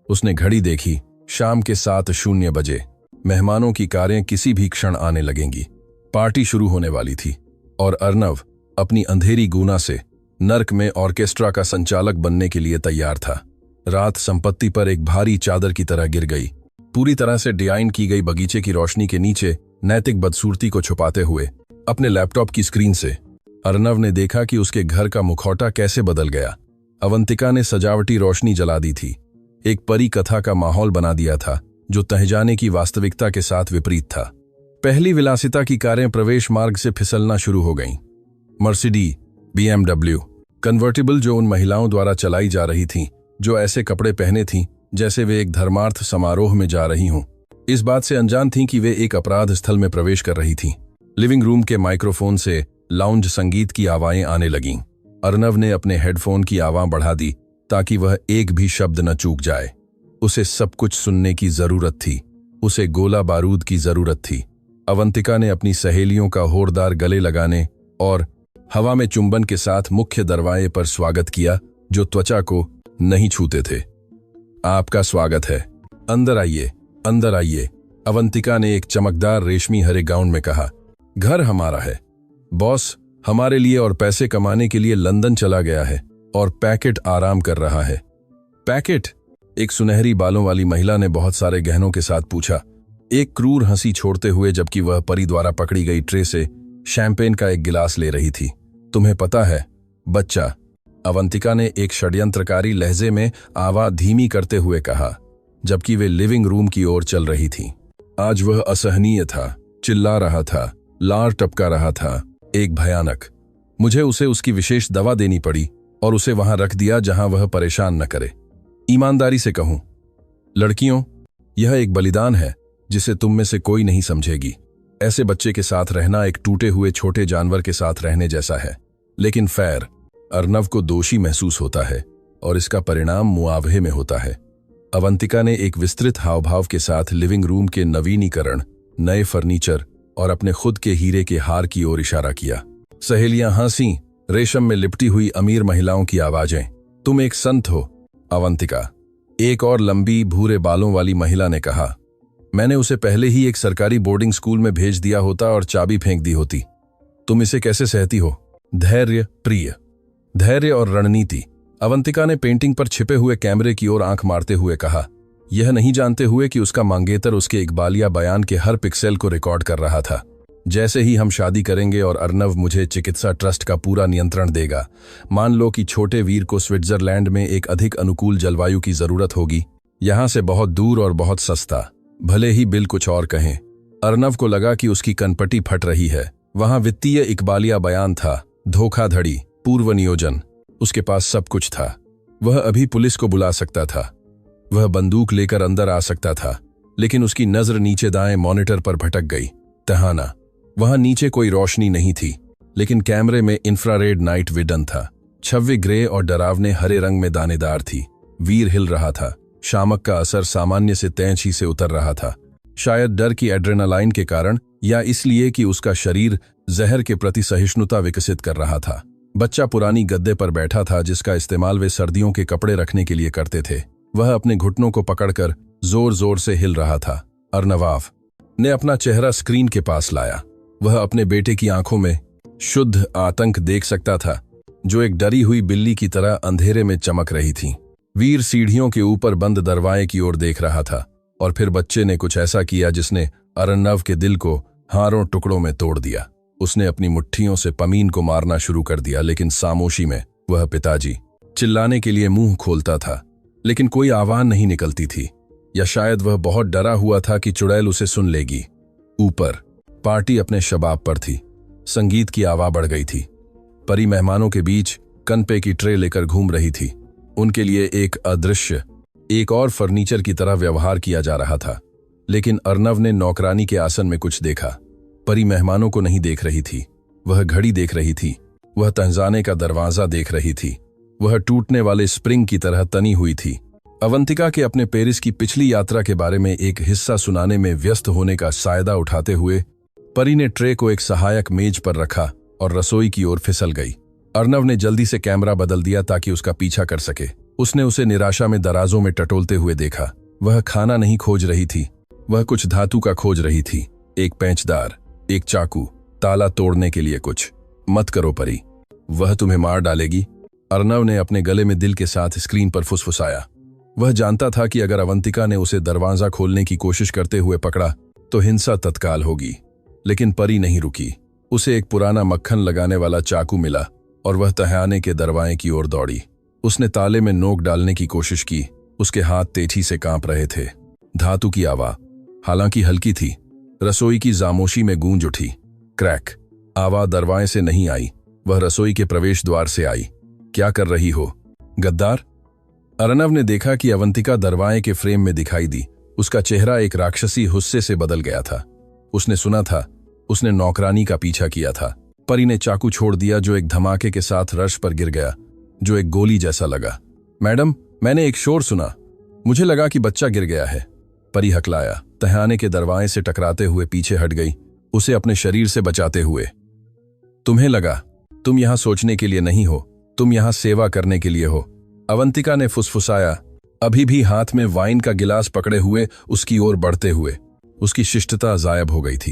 उसने घड़ी देखी, शाम के 7:00 बजे। मेहमानों की कारें किसी भी क्षण आने लगेंगी। पार्टी शुरू होने वाली थी और अर्नव अपनी अंधेरी गूना से नर्क में ऑर्केस्ट्रा का संचालक बनने के लिए तैयार था। रात संपत्ति पर एक भारी चादर की तरह गिर गई। पूरी तरह से डिजाइन की गई बगीचे की रोशनी के नीचे नैतिक बदसूरती को छुपाते हुए अपने लैपटॉप की स्क्रीन से अर्नव ने देखा कि उसके घर का मुखौटा कैसे बदल गया। अवंतिका ने सजावटी रोशनी जला दी थी, एक परी कथा का माहौल बना दिया था जो तहजाने की वास्तविकता के साथ विपरीत था। पहली विलासिता की कारें प्रवेश मार्ग से फिसलना शुरू हो गईं। मर्सिडीज, BMW, कन्वर्टिबल जो उन महिलाओं द्वारा चलाई जा रही थीं जो ऐसे कपड़े पहने थीं जैसे वे एक धर्मार्थ समारोह में जा रही हों, इस बात से अनजान थीं कि वे एक अपराध स्थल में प्रवेश कर रही थीं। लिविंग रूम के माइक्रोफोन से लाउंज संगीत की आवाज़ें आने लगीं। अर्नव ने अपने हेडफोन की आवाज़ बढ़ा दी ताकि वह एक भी शब्द न चूक जाए। उसे सब कुछ सुनने की जरूरत थी, उसे गोला बारूद की जरूरत थी। अवंतिका ने अपनी सहेलियों का होरदार गले लगाने और हवा में चुंबन के साथ मुख्य दरवाजे पर स्वागत किया जो त्वचा को नहीं छूते थे। आपका स्वागत है, अंदर आइए, अंदर आइए, अवंतिका ने एक चमकदार रेशमी हरे गाउन में कहा। घर हमारा है, बॉस हमारे लिए और पैसे कमाने के लिए लंदन चला गया है और पैकेट आराम कर रहा है। पैकेट? एक सुनहरी बालों वाली महिला ने बहुत सारे गहनों के साथ पूछा, एक क्रूर हंसी छोड़ते हुए जबकि वह परी द्वारा पकड़ी गई ट्रे से शैंपेन का एक गिलास ले रही थी। तुम्हें पता है बच्चा, अवंतिका ने एक षड्यंत्रकारी लहजे में आवाज धीमी करते हुए कहा, जबकि वे लिविंग रूम की ओर चल रही थी। आज वह असहनीय था, चिल्ला रहा था, लार टपका रहा था, एक भयानक। मुझे उसे उसकी विशेष दवा देनी पड़ी और उसे वहां रख दिया जहां वह परेशान न करे। ईमानदारी से कहूं लड़कियों, यह एक बलिदान है जिसे तुम में से कोई नहीं समझेगी। ऐसे बच्चे के साथ रहना एक टूटे हुए छोटे जानवर के साथ रहने जैसा है, लेकिन खैर, अर्नव को दोषी महसूस होता है और इसका परिणाम मुआवजे में होता है। अवंतिका ने एक विस्तृत हावभाव के साथ लिविंग रूम के नवीनीकरण, नए फर्नीचर और अपने खुद के हीरे के हार की ओर इशारा किया। सहेलियां हंसी, रेशम में लिपटी हुई अमीर महिलाओं की आवाजें। तुम एक संत हो, अवंतिका, एक और लंबी भूरे बालों वाली महिला ने कहा। मैंने उसे पहले ही एक सरकारी बोर्डिंग स्कूल में भेज दिया होता और चाबी फेंक दी होती। तुम इसे कैसे सहती हो? धैर्य प्रिय, धैर्य और रणनीति, अवंतिका ने पेंटिंग पर छिपे हुए कैमरे की ओर आंख मारते हुए कहा, यह नहीं जानते हुए कि उसका मंगेतर उसके इकबालिया बयान के हर पिक्सेल को रिकॉर्ड कर रहा था। जैसे ही हम शादी करेंगे और अर्नव मुझे चिकित्सा ट्रस्ट का पूरा नियंत्रण देगा, मान लो कि छोटे वीर को स्विट्जरलैंड में एक अधिक अनुकूल जलवायु की जरूरत होगी, यहां से बहुत दूर और बहुत सस्ता, भले ही बिल कुछ और कहें। अर्नव को लगा कि उसकी कनपटी फट रही है। वहां वित्तीय इकबालिया बयान था, धोखाधड़ी, पूर्व नियोजन, उसके पास सब कुछ था। वह अभी पुलिस को बुला सकता था, वह बंदूक लेकर अंदर आ सकता था, लेकिन उसकी नजर नीचे दाएं मॉनिटर पर भटक गई। तहाना। वहां नीचे कोई रोशनी नहीं थी, लेकिन कैमरे में इंफ्रारेड नाइट विजन था। छवि ग्रे और डरावने हरे रंग में दानेदार थी। वीर हिल रहा था। शामक का असर सामान्य से तेजी से उतर रहा था, शायद डर की एड्रेनालाइन के कारण या इसलिए कि उसका शरीर जहर के प्रति सहिष्णुता विकसित कर रहा था। बच्चा पुरानी गद्दे पर बैठा था, जिसका इस्तेमाल वे सर्दियों के कपड़े रखने के लिए करते थे। वह अपने घुटनों को पकड़कर जोर जोर से हिल रहा था। अर्नवाव ने अपना चेहरा स्क्रीन के पास लाया। वह अपने बेटे की आंखों में शुद्ध आतंक देख सकता था, जो एक डरी हुई बिल्ली की तरह अंधेरे में चमक रही थी। वीर सीढ़ियों के ऊपर बंद दरवाजे की ओर देख रहा था, और फिर बच्चे ने कुछ ऐसा किया जिसने अर्नव के दिल को हारों टुकड़ों में तोड़ दिया। उसने अपनी मुट्ठियों से पमीन को मारना शुरू कर दिया, लेकिन खामोशी में वह पिताजी चिल्लाने के लिए मुंह खोलता था, लेकिन कोई आवाज नहीं निकलती थी, या शायद वह बहुत डरा हुआ था कि चुड़ैल उसे सुन लेगी। ऊपर पार्टी अपने शबाब पर थी। संगीत की आवाज बढ़ गई थी। परी मेहमानों के बीच कनपे की ट्रे लेकर घूम रही थी। उनके लिए एक अदृश्य, एक और फर्नीचर की तरह व्यवहार किया जा रहा था। लेकिन अर्नव ने नौकरानी के आसन में कुछ देखा। परी मेहमानों को नहीं देख रही थी, वह घड़ी देख रही थी। वह तहजाने का दरवाजा देख रही थी। वह टूटने वाले स्प्रिंग की तरह तनी हुई थी। अवंतिका के अपने पेरिस की पिछली यात्रा के बारे में एक हिस्सा सुनाने में व्यस्त होने का सायदा उठाते हुए परी ने ट्रे को एक सहायक मेज पर रखा और रसोई की ओर फिसल गई। अर्नव ने जल्दी से कैमरा बदल दिया ताकि उसका पीछा कर सके। उसने उसे निराशा में दराजों में टटोलते हुए देखा। वह खाना नहीं खोज रही थी, वह कुछ धातु का खोज रही थी। एक पेंचदार, एक चाकू, ताला तोड़ने के लिए कुछ। मत करो परी, वह तुम्हें मार डालेगी। अर्नव ने अपने गले में दिल के साथ स्क्रीन पर फुसफुसाया। वह जानता था कि अगर अवंतिका ने उसे दरवाजा खोलने की कोशिश करते हुए पकड़ा तो हिंसा तत्काल होगी। लेकिन परी नहीं रुकी। उसे एक पुराना मक्खन लगाने वाला चाकू मिला और वह तहखाने के दरवाजे की ओर दौड़ी। उसने ताले में नोक डालने की कोशिश की। उसके हाथ तेजी से कांप रहे थे। धातु की आवाज, हालांकि हल्की थी, रसोई की खामोशी में गूंज उठी। क्रैक। आवाज दरवाजे से नहीं आई, वह रसोई के प्रवेश द्वार से आई। क्या कर रही हो, गद्दार? अर्नव ने देखा कि अवंतिका दरवाजे के फ्रेम में दिखाई दी। उसका चेहरा एक राक्षसी गुस्से से बदल गया था। उसने सुना था, उसने नौकरानी का पीछा किया था। परी ने चाकू छोड़ दिया, जो एक धमाके के साथ रश पर गिर गया, जो एक गोली जैसा लगा। मैडम, मैंने एक शोर सुना, मुझे लगा कि बच्चा गिर गया है। परी हकलाया। तहखाने के दरवाजे से टकराते हुए पीछे हट गई, उसे अपने शरीर से बचाते हुए। तुम्हें लगा तुम यहां सोचने के लिए नहीं हो, तुम यहां सेवा करने के लिए हो, अवंतिका ने फुसफुसाया, अभी भी हाथ में वाइन का गिलास पकड़े हुए उसकी ओर बढ़ते हुए। उसकी शिष्टता गायब हो गई थी।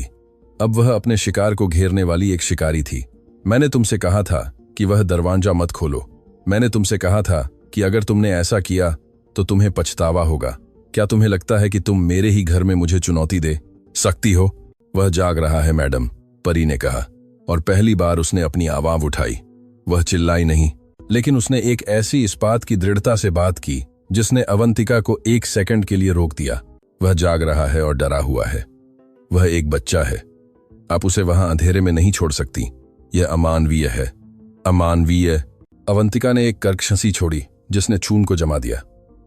अब वह अपने शिकार को घेरने वाली एक शिकारी थी। मैंने तुमसे कहा था कि वह दरवाजा मत खोलो। मैंने तुमसे कहा था कि अगर तुमने ऐसा किया तो तुम्हें पछतावा होगा। क्या तुम्हें लगता है कि तुम मेरे ही घर में मुझे चुनौती दे सकती हो? वह जाग रहा है मैडम, परी ने कहा, और पहली बार उसने अपनी आवाज उठाई। वह चिल्लाई नहीं, लेकिन उसने एक ऐसी इस्पात की दृढ़ता से बात की जिसने अवंतिका को एक सेकंड के लिए रोक दिया। वह जाग रहा है और डरा हुआ है। वह एक बच्चा है। आप उसे वहां अंधेरे में नहीं छोड़ सकती। यह अमानवीय है, अमानवीय। अवंतिका ने एक कर्कश हंसी छोड़ी जिसने खून को जमा दिया।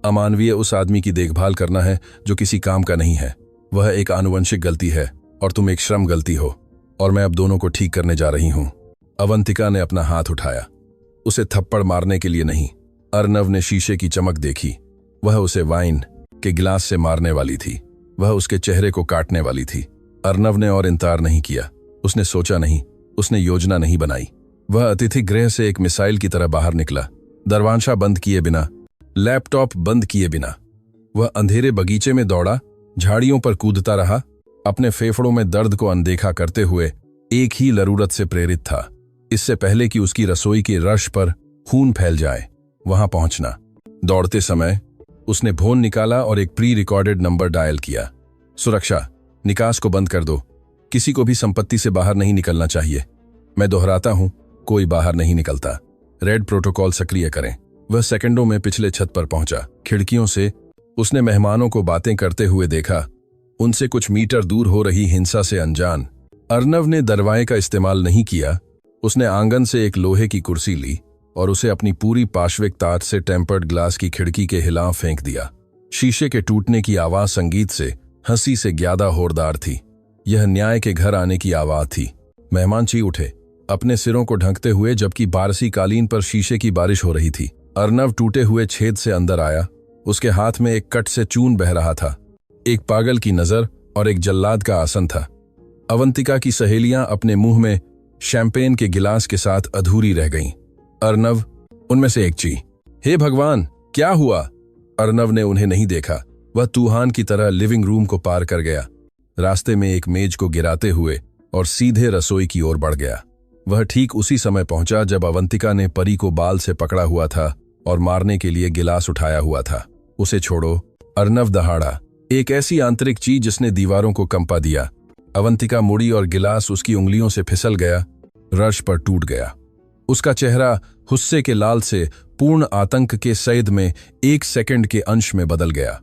अमानवीय उस आदमी की देखभाल करना है जो किसी काम का नहीं है। वह एक आनुवंशिक गलती है और तुम एक श्रम गलती हो, और मैं अब दोनों को ठीक करने जा रही हूं। अवंतिका ने अपना हाथ उठाया, उसे थप्पड़ मारने के लिए नहीं। अर्नव ने शीशे की चमक देखी। वह उसे वाइन के गिलास से मारने वाली थी। वह उसके चेहरे को काटने वाली थी। अर्नव ने और इंतजार नहीं किया। उसने सोचा नहीं, उसने योजना नहीं बनाई। वह अतिथि गृह से एक मिसाइल की तरह बाहर निकला, दरवाजा बंद किए बिना, लैपटॉप बंद किए बिना। वह अंधेरे बगीचे में दौड़ा, झाड़ियों पर कूदता रहा, अपने फेफड़ों में दर्द को अनदेखा करते हुए एक ही जरूरत से प्रेरित था, इससे पहले कि उसकी रसोई के रश पर खून फैल जाए, वहां पहुंचना। दौड़ते समय उसने फोन निकाला और एक प्री रिकॉर्डेड नंबर डायल किया। सुरक्षा, निकास को बंद कर दो। किसी को भी संपत्ति से बाहर नहीं निकलना चाहिए। मैं दोहराता हूं, कोई बाहर नहीं निकलता। रेड प्रोटोकॉल सक्रिय करें। वह सेकंडों में पिछले छत पर पहुंचा। खिड़कियों से उसने मेहमानों को बातें करते हुए देखा, उनसे कुछ मीटर दूर हो रही हिंसा से अनजान। अर्नव ने दरवाजे का इस्तेमाल नहीं किया। उसने आंगन से एक लोहे की कुर्सी ली और उसे अपनी पूरी पार्श्विक तार से टेम्पर्ड ग्लास की खिड़की के हिलाव फेंक दिया। शीशे के टूटने की आवाज संगीत से हंसी से ज्यादा होरदार थी। यह न्याय के घर आने की आवाज थी। मेहमान ची उठे, अपने सिरों को ढंकते हुए, जबकि बारसी कालीन पर शीशे की बारिश हो रही थी। अर्नव टूटे हुए छेद से अंदर आया। उसके हाथ में एक कट से चून बह रहा था। एक पागल की नजर और एक जल्लाद का आसन था। अवंतिका की सहेलियां अपने मुंह में शैंपेन के गिलास के साथ अधूरी रह गईं। अर्नव उनमें से एक ची। हे भगवान, क्या हुआ? अर्नव ने उन्हें नहीं देखा। वह तूफान की तरह लिविंग रूम को पार कर गया, रास्ते में एक मेज को गिराते हुए, और सीधे रसोई की ओर बढ़ गया। वह ठीक उसी समय पहुंचा जब अवंतिका ने परी को बाल से पकड़ा हुआ था और मारने के लिए गिलास उठाया हुआ था। उसे छोड़ो, अर्नव दहाड़ा, एक ऐसी आंतरिक चीज जिसने दीवारों को कंपा दिया। अवंतिका मुड़ी और गिलास उसकी उंगलियों से फिसल गया, रश पर टूट गया। उसका चेहरा गुस्से के लाल से पूर्ण आतंक के सैद में 1 सेकंड के अंश में बदल गया।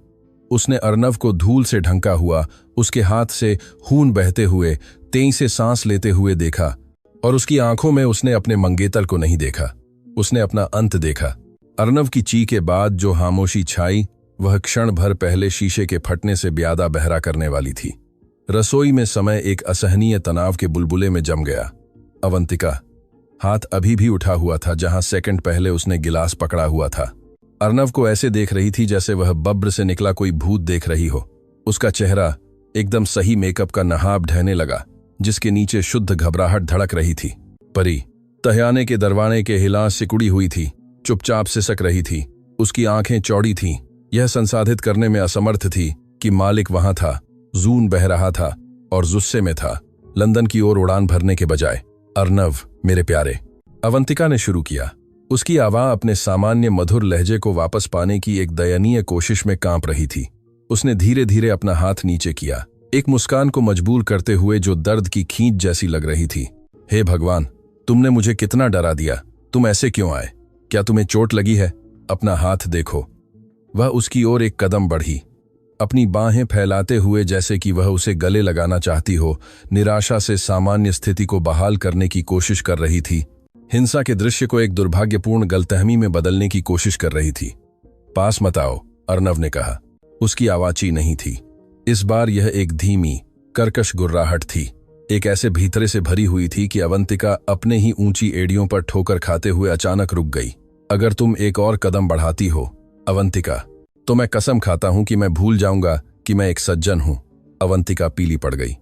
उसने अर्नव को धूल से ढंका हुआ, उसके हाथ से खून बहते हुए, तेजी से सांस लेते हुए देखा, और उसकी आंखों में उसने अपने मंगेतर को नहीं देखा, उसने अपना अंत देखा। अर्नव की ची के बाद जो खामोशी छाई, वह क्षण भर पहले शीशे के फटने से ब्यादा बहरा करने वाली थी। रसोई में समय एक असहनीय तनाव के बुलबुले में जम गया। अवंतिका हाथ अभी भी उठा हुआ था जहां सेकंड पहले उसने गिलास पकड़ा हुआ था। अर्नव को ऐसे देख रही थी जैसे वह बब्र से निकला कोई भूत देख रही हो। उसका चेहरा एकदम सही मेकअप का नहाब ढहने लगा, जिसके नीचे शुद्ध घबराहट धड़क रही थी। परी तहयाने के दरवाजे के हिलास सिकुड़ी हुई थी, चुपचाप सिसक रही थी। उसकी आंखें चौड़ी थीं। यह संसाधित करने में असमर्थ थी कि मालिक वहां था, जून बह रहा था और गुस्से में था, लंदन की ओर उड़ान भरने के बजाय। अर्नव मेरे प्यारे, अवंतिका ने शुरू किया। उसकी आवाज अपने सामान्य मधुर लहजे को वापस पाने की एक दयनीय कोशिश में कांप रही थी। उसने धीरे धीरे अपना हाथ नीचे किया, एक मुस्कान को मजबूर करते हुए जो दर्द की खींच जैसी लग रही थी। हे भगवान, तुमने मुझे कितना डरा दिया। तुम ऐसे क्यों आए? क्या तुम्हें चोट लगी है? अपना हाथ देखो। वह उसकी ओर एक कदम बढ़ी, अपनी बाहें फैलाते हुए जैसे कि वह उसे गले लगाना चाहती हो। निराशा से सामान्य स्थिति को बहाल करने की कोशिश कर रही थी, हिंसा के दृश्य को एक दुर्भाग्यपूर्ण गलतफहमी में बदलने की कोशिश कर रही थी। पास मत आओ, अर्नव ने कहा। उसकी आवाज़ नहीं थी। इस बार यह एक धीमी, कर्कश गुर्राहट थी, एक ऐसे भीतरे से भरी हुई थी कि अवंतिका अपने ही ऊंची एड़ियों पर ठोकर खाते हुए अचानक रुक गई। अगर तुम एक और कदम बढ़ाती हो अवंतिका, तो मैं कसम खाता हूं कि मैं भूल जाऊंगा कि मैं एक सज्जन हूं। अवंतिका पीली पड़ गई।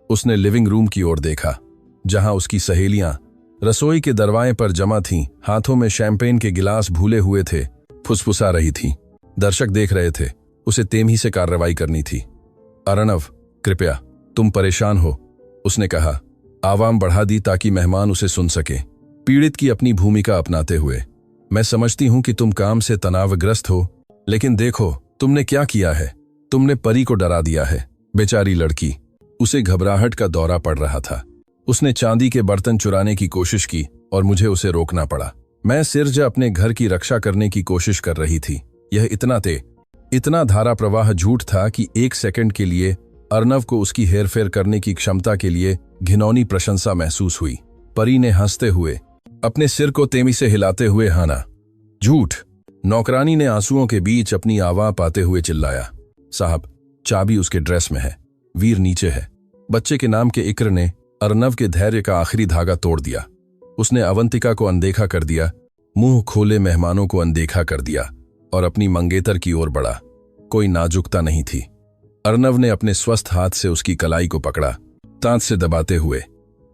उसने लिविंग रूम की ओर देखा, जहां उसकी सहेलियां रसोई के दरवाजे पर जमा थीं, हाथों में शैंपेन के गिलास भूले हुए थे, फुसफुसा रही थीं। दर्शक देख रहे थे। उसे तेजी से कार्रवाई करनी थी। अर्नव, कृपया, तुम परेशान हो, उसने कहा, आवाम बढ़ा दी ताकि मेहमान उसे सुन सके। पीड़ित की अपनी भूमिका अपनाते हुए, मैं समझती हूं कि तुम काम से तनावग्रस्त हो, लेकिन देखो तुमने क्या किया है। तुमने परी को डरा दिया है। बेचारी लड़की, उसे घबराहट का दौरा पड़ रहा था। उसने चांदी के बर्तन चुराने की कोशिश की और मुझे उसे रोकना पड़ा। मैं सिर्फ अपने घर की रक्षा करने की कोशिश कर रही थी। यह इतना धारा प्रवाह झूठ था कि 1 सेकंड के लिए अर्नव को उसकी हेरफेर करने की क्षमता के लिए घिनौनी प्रशंसा महसूस हुई। परी ने हंसते हुए अपने सिर को तेजी से हिलाते हुए हाना। झूठ। नौकरानी ने आंसुओं के बीच अपनी आवाज पाते हुए चिल्लाया, साहब, चाबी उसके ड्रेस में है, वीर नीचे है। बच्चे के नाम के इक्र ने अर्नव के धैर्य का आखिरी धागा तोड़ दिया। उसने अवंतिका को अनदेखा कर दिया, मुंह खोले मेहमानों को अनदेखा कर दिया और अपनी मंगेतर की ओर बढ़ा। कोई नाजुकता नहीं थी। अर्नव ने अपने स्वस्थ हाथ से उसकी कलाई को पकड़ा, दांत से दबाते हुए।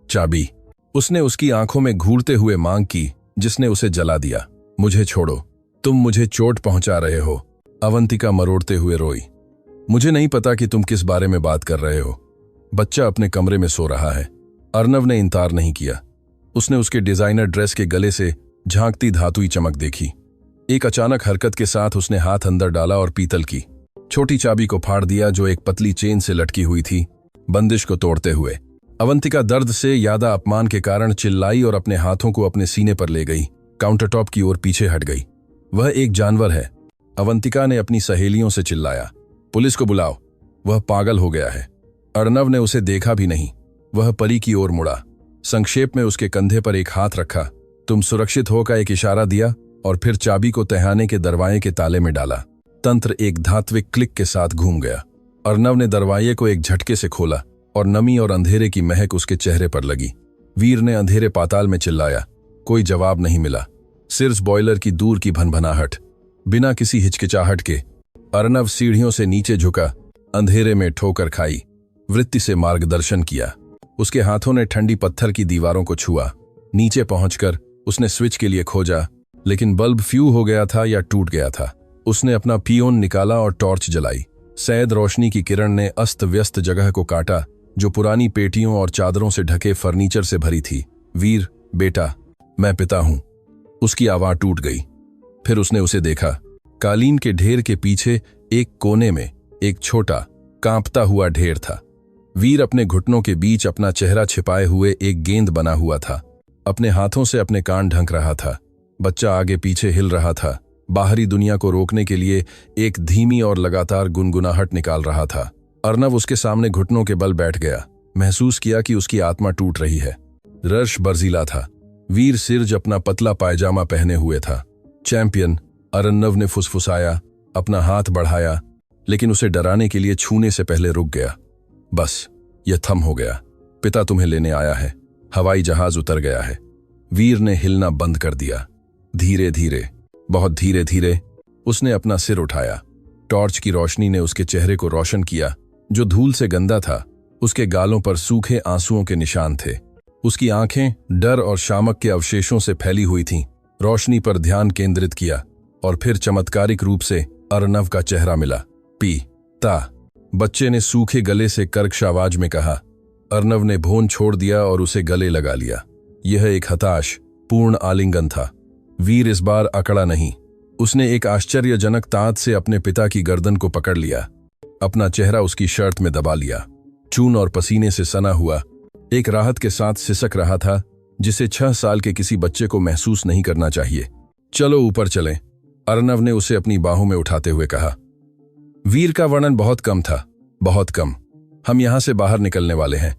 चाबी, उसने उसकी आंखों में घूरते हुए मांग की, जिसने उसे जला दिया। मुझे छोड़ो, तुम मुझे चोट पहुंचा रहे हो। अवंतिका मरोड़ते हुए रोई। मुझे नहीं पता कि तुम किस बारे में बात कर रहे हो। बच्चा अपने कमरे में सो रहा है। अर्नव ने इनकार नहीं किया। उसने उसके डिजाइनर ड्रेस के गले से झांकती धातुई चमक देखी। एक अचानक हरकत के साथ उसने हाथ अंदर डाला और पीतल की छोटी चाबी को फाड़ दिया जो एक पतली चेन से लटकी हुई थी, बंदिश को तोड़ते हुए। अवंतिका दर्द से यादा अपमान के कारण चिल्लाई और अपने हाथों को अपने सीने पर ले गई। काउंटरटॉप की ओर पीछे हट गई। वह एक जानवर है। अवंतिका ने अपनी सहेलियों से चिल्लाया, पुलिस को बुलाओ, वह पागल हो गया है। अर्नव ने उसे देखा भी नहीं। वह परी की ओर मुड़ा, संक्षेप में उसके कंधे पर एक हाथ रखा, तुम सुरक्षित हो का एक इशारा दिया और फिर चाबी को तहखाने के दरवाजे के ताले में डाला। तंत्र एक धात्विक क्लिक के साथ घूम गया। अर्नव ने दरवाजे को एक झटके से खोला और नमी और अंधेरे की महक उसके चेहरे पर लगी। वीर ने अंधेरे पाताल में चिल्लाया। कोई जवाब नहीं मिला, सिर्फ बॉयलर की दूर की भनभनाहट। बिना किसी हिचकिचाहट के अर्नव सीढ़ियों से नीचे झुका, अंधेरे में ठोकर खाई, वृत्ति से मार्गदर्शन किया। उसके हाथों ने ठंडी पत्थर की दीवारों को छुआ। नीचे पहुंचकर उसने स्विच के लिए खोजा, लेकिन बल्ब फ्यू हो गया था या टूट गया था। उसने अपना पियोन निकाला और टॉर्च जलाई। सैद रोशनी की किरण ने अस्त व्यस्त जगह को काटा, जो पुरानी पेटियों और चादरों से ढके फर्नीचर से भरी थी। वीर, बेटा, मैं पिता हूं। उसकी आवाज टूट गई। फिर उसने उसे देखा। कालीन के ढेर के पीछे एक कोने में एक छोटा कांपता हुआ ढेर था। वीर अपने घुटनों के बीच अपना चेहरा छिपाए हुए एक गेंद बना हुआ था। अपने हाथों से अपने कान ढंक रहा था। बच्चा आगे पीछे हिल रहा था, बाहरी दुनिया को रोकने के लिए एक धीमी और लगातार गुनगुनाहट निकाल रहा था। अर्नव उसके सामने घुटनों के बल बैठ गया। महसूस किया कि उसकी आत्मा टूट रही है। रश बर्जीला था। वीर सिर्ज अपना पतला पायजामा पहने हुए था। चैंपियन, अर्नव ने फुसफुसाया, अपना हाथ बढ़ाया, लेकिन उसे डराने के लिए छूने से पहले रुक गया। बस, यह थम हो गया। पिता तुम्हें लेने आया है। हवाई जहाज उतर गया है। वीर ने हिलना बंद कर दिया। धीरे धीरे, बहुत धीरे धीरे उसने अपना सिर उठाया। टॉर्च की रोशनी ने उसके चेहरे को रोशन किया, जो धूल से गंदा था। उसके गालों पर सूखे आंसुओं के निशान थे। उसकी आंखें डर और शामक के अवशेषों से फैली हुई थीं। रोशनी पर ध्यान केंद्रित किया और फिर चमत्कारिक रूप से अर्नव का चेहरा मिला। पिता, बच्चे ने सूखे गले से कर्कश आवाज में कहा। अर्नव ने भोन छोड़ दिया और उसे गले लगा लिया। यह एक हताश, पूर्ण आलिंगन था। वीर इस बार अकड़ा नहीं। उसने एक आश्चर्यजनक ताक़त से अपने पिता की गर्दन को पकड़ लिया, अपना चेहरा उसकी शर्ट में दबा लिया। चून और पसीने से सना हुआ, एक राहत के साथ सिसक रहा था, जिसे 6 साल के किसी बच्चे को महसूस नहीं करना चाहिए। चलो ऊपर चलें, अर्नव ने उसे अपनी बाहों में उठाते हुए कहा। वीर का वर्णन बहुत कम था, बहुत कम। हम यहां से बाहर निकलने वाले हैं।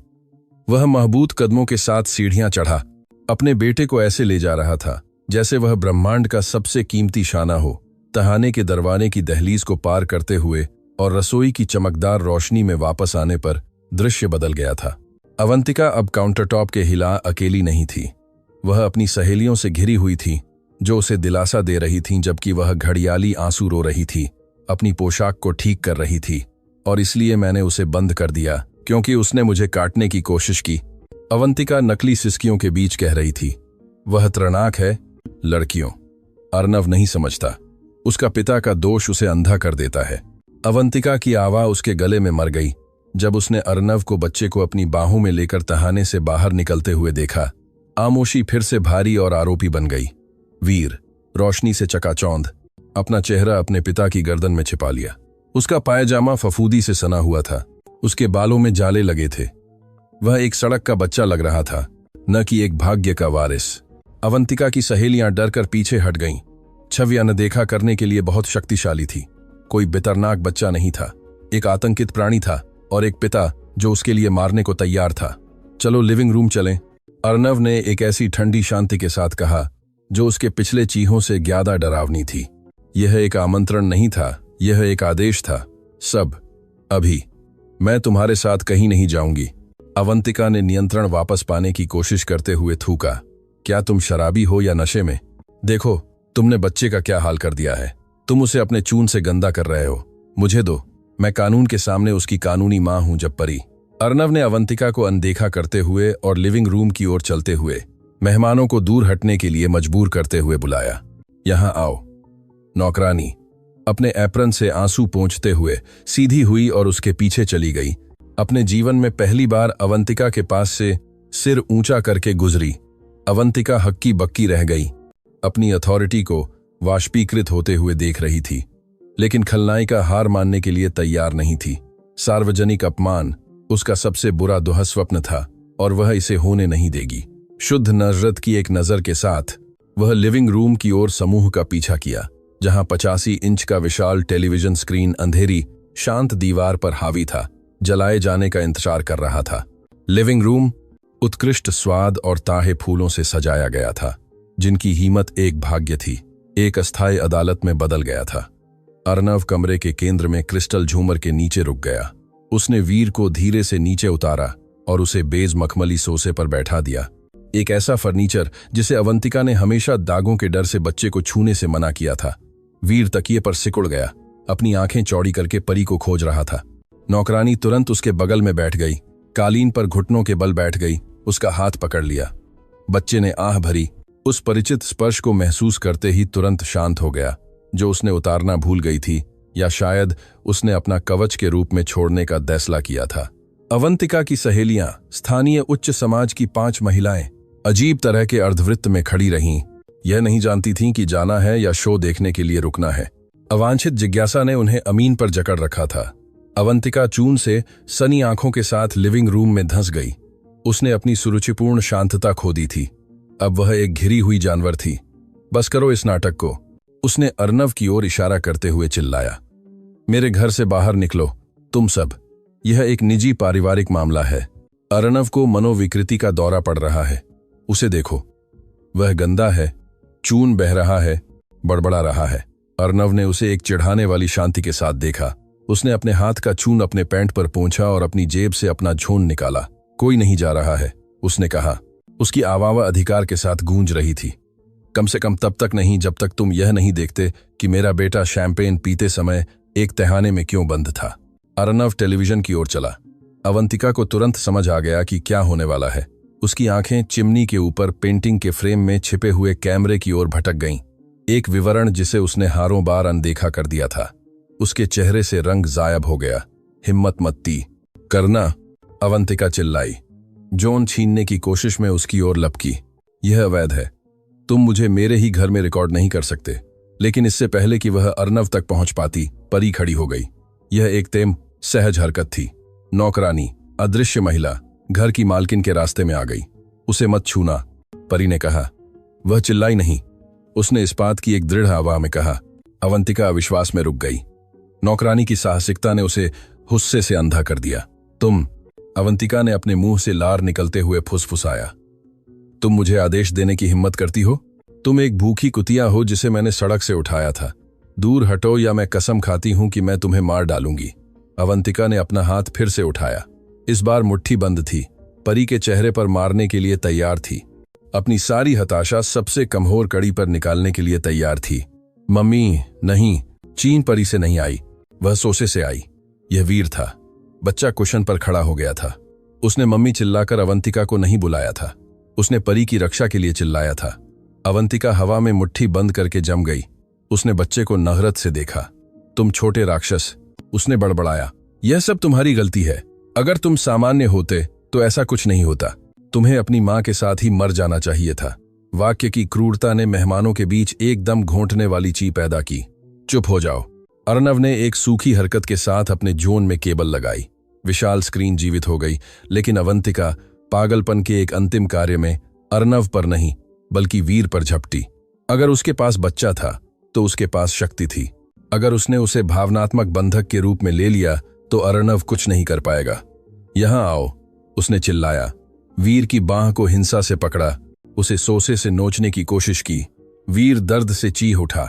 वह महबूत कदमों के साथ सीढ़ियां चढ़ा, अपने बेटे को ऐसे ले जा रहा था जैसे वह ब्रह्मांड का सबसे कीमती शाना हो। तहाने के दरवाजे की दहलीज को पार करते हुए और रसोई की चमकदार रोशनी में वापस आने पर दृश्य बदल गया था। अवंतिका अब काउंटरटॉप के हिला अकेली नहीं थी। वह अपनी सहेलियों से घिरी हुई थी, जो उसे दिलासा दे रही थीं, जबकि वह घड़ियाली आंसू रो रही थी, अपनी पोशाक को ठीक कर रही थी। और इसलिए मैंने उसे बंद कर दिया, क्योंकि उसने मुझे काटने की कोशिश की। अवंतिका नकली सिसकियों के बीच कह रही थी। वह तृणाक है, लड़कियों। अर्नव नहीं समझता। उसका पिता का दोष उसे अंधा कर देता है। अवंतिका की आवाज उसके गले में मर गई जब उसने अर्नव को बच्चे को अपनी बाहों में लेकर तहाने से बाहर निकलते हुए देखा। आमोशी फिर से भारी और आरोपी बन गई। वीर, रोशनी से चकाचौंध, अपना चेहरा अपने पिता की गर्दन में छिपा लिया। उसका पायजामा फफूदी से सना हुआ था, उसके बालों में जाले लगे थे। वह एक सड़क का बच्चा लग रहा था, न कि एक भाग्य का वारिस। अवंतिका की सहेलियां डरकर पीछे हट गईं। छवि अनदेखा करने के लिए बहुत शक्तिशाली थी। कोई बेतरनाक बच्चा नहीं था, एक आतंकित प्राणी था, और एक पिता जो उसके लिए मारने को तैयार था। चलो लिविंग रूम चलें, अर्नव ने एक ऐसी ठंडी शांति के साथ कहा, जो उसके पिछले चीहों से ज्यादा डरावनी थी। यह एक आमंत्रण नहीं था, यह एक आदेश था। सब, अभी। मैं तुम्हारे साथ कहीं नहीं जाऊंगी। अवंतिका ने नियंत्रण वापस पाने की कोशिश करते हुए थूका। क्या तुम शराबी हो या नशे में? देखो, तुमने बच्चे का क्या हाल कर दिया है। तुम उसे अपने चून से गंदा कर रहे हो। मुझे दो, मैं कानून के सामने उसकी कानूनी मां हूं। जब परी। अर्नव ने अवंतिका को अनदेखा करते हुए और लिविंग रूम की ओर चलते हुए मेहमानों को दूर हटने के लिए मजबूर करते हुए बुलाया। यहां आओ। नौकरानी अपने एप्रन से आंसू पोंछते हुए सीधी हुई और उसके पीछे चली गई। अपने जीवन में पहली बार अवंतिका के पास से सिर ऊंचा करके गुजरी। अवंतिका हक्की बक्की रह गई, अपनी अथॉरिटी को वाष्पीकृत होते हुए देख रही थी, लेकिन खलनायिका हार मानने के लिए तैयार नहीं थी। सार्वजनिक अपमान उसका सबसे बुरा दुःस्वप्न था और वह इसे होने नहीं देगी। शुद्ध नजरत की एक नजर के साथ वह लिविंग रूम की ओर समूह का पीछा किया, जहां 85 इंच का विशाल टेलीविजन स्क्रीन अंधेरी शांत दीवार पर हावी था, जलाए जाने का इंतजार कर रहा था। लिविंग रूम उत्कृष्ट स्वाद और ताहे फूलों से सजाया गया था, जिनकी कीमत एक भाग्य थी, एक अस्थायी अदालत में बदल गया था। अर्नव कमरे के केंद्र में क्रिस्टल झूमर के नीचे रुक गया। उसने वीर को धीरे से नीचे उतारा और उसे बेज मखमली सोसे पर बैठा दिया, एक ऐसा फर्नीचर जिसे अवंतिका ने हमेशा दागों के डर से बच्चे को छूने से मना किया था। वीर तकिए पर सिकुड़ गया, अपनी आंखें चौड़ी करके परी को खोज रहा था। नौकरानी तुरंत उसके बगल में बैठ गई, कालीन पर घुटनों के बल बैठ गई, उसका हाथ पकड़ लिया। बच्चे ने आह भरी, उस परिचित स्पर्श को महसूस करते ही तुरंत शांत हो गया, जो उसने उतारना भूल गई थी, या शायद उसने अपना कवच के रूप में छोड़ने का फैसला किया था। अवंतिका की सहेलियां, स्थानीय उच्च समाज की 5 महिलाएं, अजीब तरह के अर्धवृत्त में खड़ी रहीं। यह नहीं जानती थीं कि जाना है या शो देखने के लिए रुकना है। अवांछित जिज्ञासा ने उन्हें अमीन पर जकड़ रखा था। अवंतिका चून से सनी आंखों के साथ लिविंग रूम में धंस गई। उसने अपनी सुरुचिपूर्ण शांतता खो दी थी। अब वह एक घिरी हुई जानवर थी। बस करो इस नाटक को, उसने अर्नव की ओर इशारा करते हुए चिल्लाया। मेरे घर से बाहर निकलो, तुम सब। यह एक निजी पारिवारिक मामला है। अर्नव को मनोविकृति का दौरा पड़ रहा है। उसे देखो, वह गंदा है, चून बह रहा है, बड़बड़ा रहा है। अर्नव ने उसे एक चिढ़ाने वाली शांति के साथ देखा। उसने अपने हाथ का चून अपने पैंट पर पोंछा और अपनी जेब से अपना झोन निकाला। कोई नहीं जा रहा है, उसने कहा। उसकी आवाज़ अधिकार के साथ गूंज रही थी। कम से कम तब तक नहीं जब तक तुम यह नहीं देखते कि मेरा बेटा शैंपेन पीते समय एक तहखाने में क्यों बंद था। अर्नव टेलीविजन की ओर चला। अवंतिका को तुरंत समझ आ गया कि क्या होने वाला है। उसकी आंखें चिमनी के ऊपर पेंटिंग के फ्रेम में छिपे हुए कैमरे की ओर भटक गईं। एक विवरण जिसे उसने हारों बार अनदेखा कर दिया था। उसके चेहरे से रंग गायब हो गया। हिम्मत मत दी करना, अवंतिका चिल्लाई। जोन छीनने की कोशिश में उसकी ओर लपकी। यह अवैध है। तुम मुझे मेरे ही घर में रिकॉर्ड नहीं कर सकते। लेकिन इससे पहले कि वह अर्नव तक पहुंच पाती, परी खड़ी हो गई। यह एक तेम सहज हरकत थी। नौकरानी, अदृश्य महिला, घर की मालकिन के रास्ते में आ गई। उसे मत छूना, परी ने कहा। वह चिल्लाई नहीं, उसने इस्पात की एक दृढ़ आवाज में कहा। अवंतिका अविश्वास में रुक गई। नौकरानी की साहसिकता ने उसे गुस्से से अंधा कर दिया। तुम, अवंतिका ने अपने मुंह से लार निकलते हुए फुसफुसाया। तुम मुझे आदेश देने की हिम्मत करती हो? तुम एक भूखी कुतिया हो जिसे मैंने सड़क से उठाया था। दूर हटो या मैं कसम खाती हूं कि मैं तुम्हें मार डालूंगी। अवंतिका ने अपना हाथ फिर से उठाया। इस बार मुट्ठी बंद थी। परी के चेहरे पर मारने के लिए तैयार थी। अपनी सारी हताशा सबसे कमजोर कड़ी पर निकालने के लिए तैयार थी। मम्मी, नहीं, चीन परी से नहीं आई, वह सोसे से आई। यह वीर था। बच्चा कुशन पर खड़ा हो गया था। उसने मम्मी चिल्लाकर अवंतिका को नहीं बुलाया था। उसने परी की रक्षा के लिए चिल्लाया था। अवंतिका हवा में मुट्ठी बंद करके जम गई। उसने बच्चे को नफरत से देखा। तुम छोटे राक्षस, उसने बड़बड़ाया। यह सब तुम्हारी गलती है। अगर तुम सामान्य होते तो ऐसा कुछ नहीं होता। तुम्हें अपनी मां के साथ ही मर जाना चाहिए था। वाक्य की क्रूरता ने मेहमानों के बीच एकदम घोंटने वाली ची पैदा की। चुप हो जाओ। अर्नव ने एक सूखी हरकत के साथ अपने जोन में केबल लगाई। विशाल स्क्रीन जीवित हो गई, लेकिन अवंतिका पागलपन के एक अंतिम कार्य में अर्नव पर नहीं बल्कि वीर पर झपटी। अगर उसके पास बच्चा था तो उसके पास शक्ति थी। अगर उसने उसे भावनात्मक बंधक के रूप में ले लिया तो अर्नव कुछ नहीं कर पाएगा। यहां आओ, उसने चिल्लाया। वीर की बांह को हिंसा से पकड़ा, उसे सोसे से नोचने की कोशिश की। वीर दर्द से चीख उठा।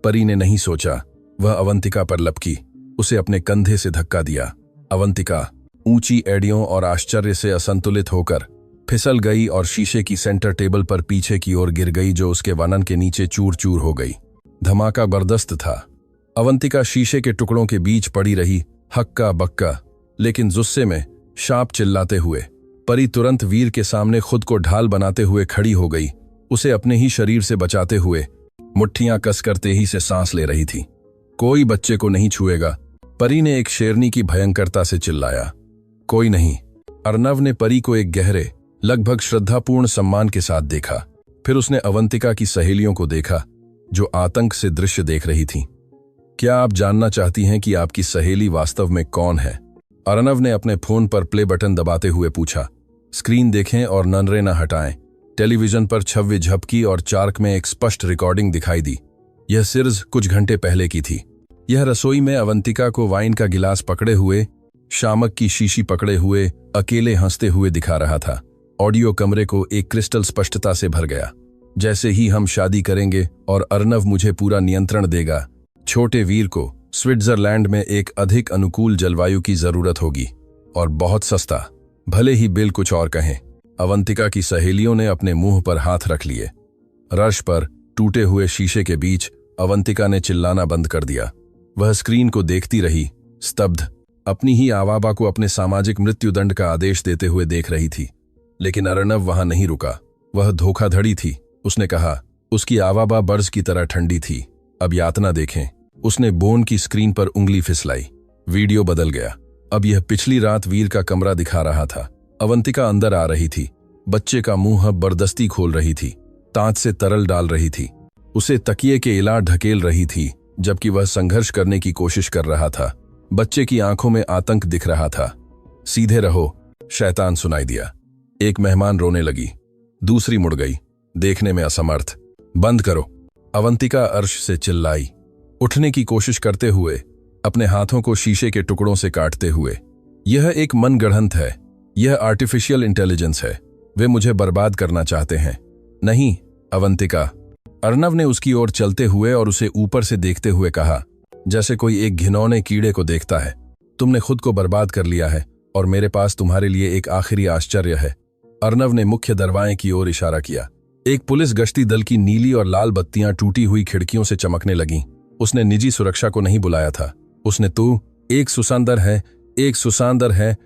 परी ने नहीं सोचा, वह अवंतिका पर लपकी, उसे अपने कंधे से धक्का दिया। अवंतिका ऊंची एड़ियों और आश्चर्य से असंतुलित होकर फिसल गई और शीशे की सेंटर टेबल पर पीछे की ओर गिर गई, जो उसके वनन के नीचे चूर चूर हो गई। धमाका बर्दाश्त था। अवंतिका शीशे के टुकड़ों के बीच पड़ी रही, हक्का बक्का, लेकिन गुस्से में शाप चिल्लाते हुए। परी तुरंत वीर के सामने खुद को ढाल बनाते हुए खड़ी हो गई, उसे अपने ही शरीर से बचाते हुए। मुट्ठियां कसकर तेजी से सांस ले रही थी। कोई बच्चे को नहीं छुएगा, परी ने एक शेरनी की भयंकरता से चिल्लाया। कोई नहीं। अर्नव ने परी को एक गहरे, लगभग श्रद्धापूर्ण सम्मान के साथ देखा। फिर उसने अवंतिका की सहेलियों को देखा, जो आतंक से दृश्य देख रही थीं। क्या आप जानना चाहती हैं कि आपकी सहेली वास्तव में कौन है? अर्नव ने अपने फोन पर प्ले बटन दबाते हुए पूछा। स्क्रीन देखें और ननरे न हटाएं। टेलीविजन पर छव्वी झपकी और चार्क में एक स्पष्ट रिकॉर्डिंग दिखाई दी। यह सिर्फ कुछ घंटे पहले की थी। यह रसोई में अवंतिका को वाइन का गिलास पकड़े हुए, शामक की शीशी पकड़े हुए, अकेले हंसते हुए दिखा रहा था। ऑडियो कमरे को एक क्रिस्टल स्पष्टता से भर गया। जैसे ही हम शादी करेंगे और अर्नव मुझे पूरा नियंत्रण देगा, छोटे वीर को स्विट्जरलैंड में एक अधिक अनुकूल जलवायु की जरूरत होगी और बहुत सस्ता, भले ही बिल कुछ और कहें। अवंतिका की सहेलियों ने अपने मुंह पर हाथ रख लिए। रश पर टूटे हुए शीशे के बीच अवंतिका ने चिल्लाना बंद कर दिया। वह स्क्रीन को देखती रही, स्तब्ध, अपनी ही आवाबा को अपने सामाजिक मृत्युदंड का आदेश देते हुए देख रही थी। लेकिन अर्नव वहां नहीं रुका। वह धोखाधड़ी थी, उसने कहा। उसकी आवाबा बर्ज की तरह ठंडी थी। अब यातना देखें। उसने बोन की स्क्रीन पर उंगली फिसलाई। वीडियो बदल गया। अब यह पिछली रात वीर का कमरा दिखा रहा था। अवंतिका अंदर आ रही थी। बच्चे का मुंह बर्दस्ती खोल रही थी, तांत से तरल डाल रही थी, उसे तकिए के इलाज ढकेल रही थी, जबकि वह संघर्ष करने की कोशिश कर रहा था। बच्चे की आंखों में आतंक दिख रहा था। सीधे रहो, शैतान सुनाई दिया। एक मेहमान रोने लगी, दूसरी मुड़ गई, देखने में असमर्थ। बंद करो, अवंतिका अर्श से चिल्लाई, उठने की कोशिश करते हुए, अपने हाथों को शीशे के टुकड़ों से काटते हुए। यह एक मनगढ़ंत है, यह आर्टिफिशियल इंटेलिजेंस है। वे मुझे बर्बाद करना चाहते हैं। नहीं, अवंतिका। अर्नव ने उसकी ओर चलते हुए और उसे ऊपर से देखते हुए कहा, जैसे कोई एक घिनौने कीड़े को देखता है। तुमने खुद को बर्बाद कर लिया है और मेरे पास तुम्हारे लिए एक आखिरी आश्चर्य है। अर्नव ने मुख्य दरवाजे की ओर इशारा किया। एक पुलिस गश्ती दल की नीली और लाल बत्तियां टूटी हुई खिड़कियों से चमकने लगीं। उसने निजी सुरक्षा को नहीं बुलाया था। उसने एक सुसांदर है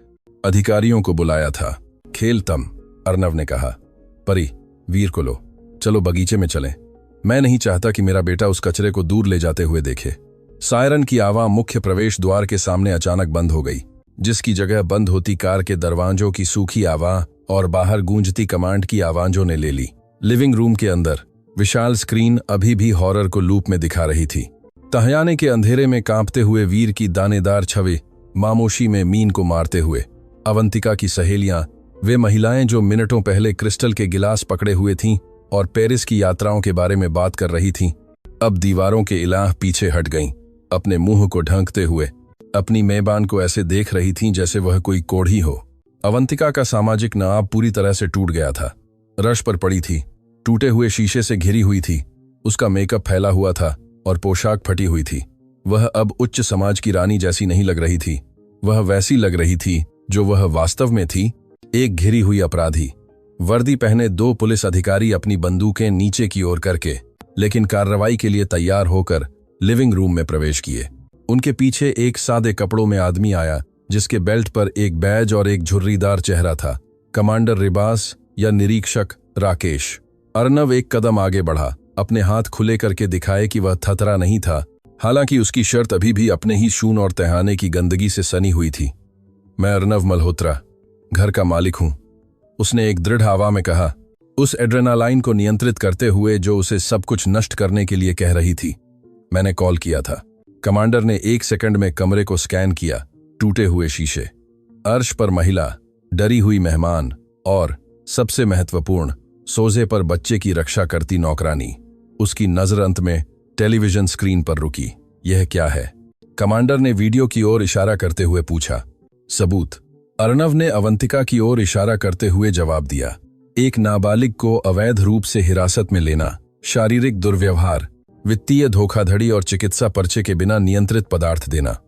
अधिकारियों को बुलाया था। खेल तम, अर्नव ने कहा। परी, वीर को लो, चलो बगीचे में चलें। मैं नहीं चाहता कि मेरा बेटा उस कचरे को दूर ले जाते हुए देखे। सायरन की आवाज मुख्य प्रवेश द्वार के सामने अचानक बंद हो गई, जिसकी जगह बंद होती कार के दरवाजों की सूखी आवाज और बाहर गूंजती कमांड की आवाजों ने ले ली। लिविंग रूम के अंदर विशाल स्क्रीन अभी भी हॉरर को लूप में दिखा रही थी। तहयाने के अंधेरे में कांपते हुए वीर की दानेदार छवि मामोशी में मीन को मारते हुए। अवंतिका की सहेलियां, वे महिलाएं जो मिनटों पहले क्रिस्टल के गिलास पकड़े हुए थीं और पेरिस की यात्राओं के बारे में बात कर रही थीं, अब दीवारों के इलाह पीछे हट गईं। अपने मुंह को ढंकते हुए अपनी मेहमान को ऐसे देख रही थीं जैसे वह कोई कोढ़ी हो। अवंतिका का सामाजिक नाव पूरी तरह से टूट गया था। रश पर पड़ी थी, टूटे हुए शीशे से घिरी हुई थी। उसका मेकअप फैला हुआ था और पोशाक फटी हुई थी। वह अब उच्च समाज की रानी जैसी नहीं लग रही थी। वह वैसी लग रही थी जो वह वास्तव में थी, एक घिरी हुई अपराधी। वर्दी पहने दो पुलिस अधिकारी अपनी बंदूकें नीचे की ओर करके, लेकिन कार्रवाई के लिए तैयार होकर लिविंग रूम में प्रवेश किए। उनके पीछे एक सादे कपड़ों में आदमी आया, जिसके बेल्ट पर एक बैज और एक झुर्रीदार चेहरा था। कमांडर रिबास या निरीक्षक राकेश। अर्नव एक कदम आगे बढ़ा, अपने हाथ खुले करके दिखाए कि वह थतरा नहीं था, हालांकि उसकी शर्ट अभी भी अपने ही शून और तहखाने की गंदगी से सनी हुई थी। मैं अर्नव मल्होत्रा, घर का मालिक हूं, उसने एक दृढ़ आवाज में कहा, उस एड्रेनालाइन को नियंत्रित करते हुए जो उसे सब कुछ नष्ट करने के लिए कह रही थी। मैंने कॉल किया था। कमांडर ने 1 सेकंड में कमरे को स्कैन किया। टूटे हुए शीशे, अर्श पर महिला, डरी हुई मेहमान और सबसे महत्वपूर्ण, सोजे पर बच्चे की रक्षा करती नौकरानी। उसकी नजर अंत में टेलीविजन स्क्रीन पर रुकी। यह क्या है? कमांडर ने वीडियो की ओर इशारा करते हुए पूछा। सबूत, अर्नव ने अवंतिका की ओर इशारा करते हुए जवाब दिया। एक नाबालिग को अवैध रूप से हिरासत में लेना, शारीरिक दुर्व्यवहार, वित्तीय धोखाधड़ी और चिकित्सा पर्चे के बिना नियंत्रित पदार्थ देना।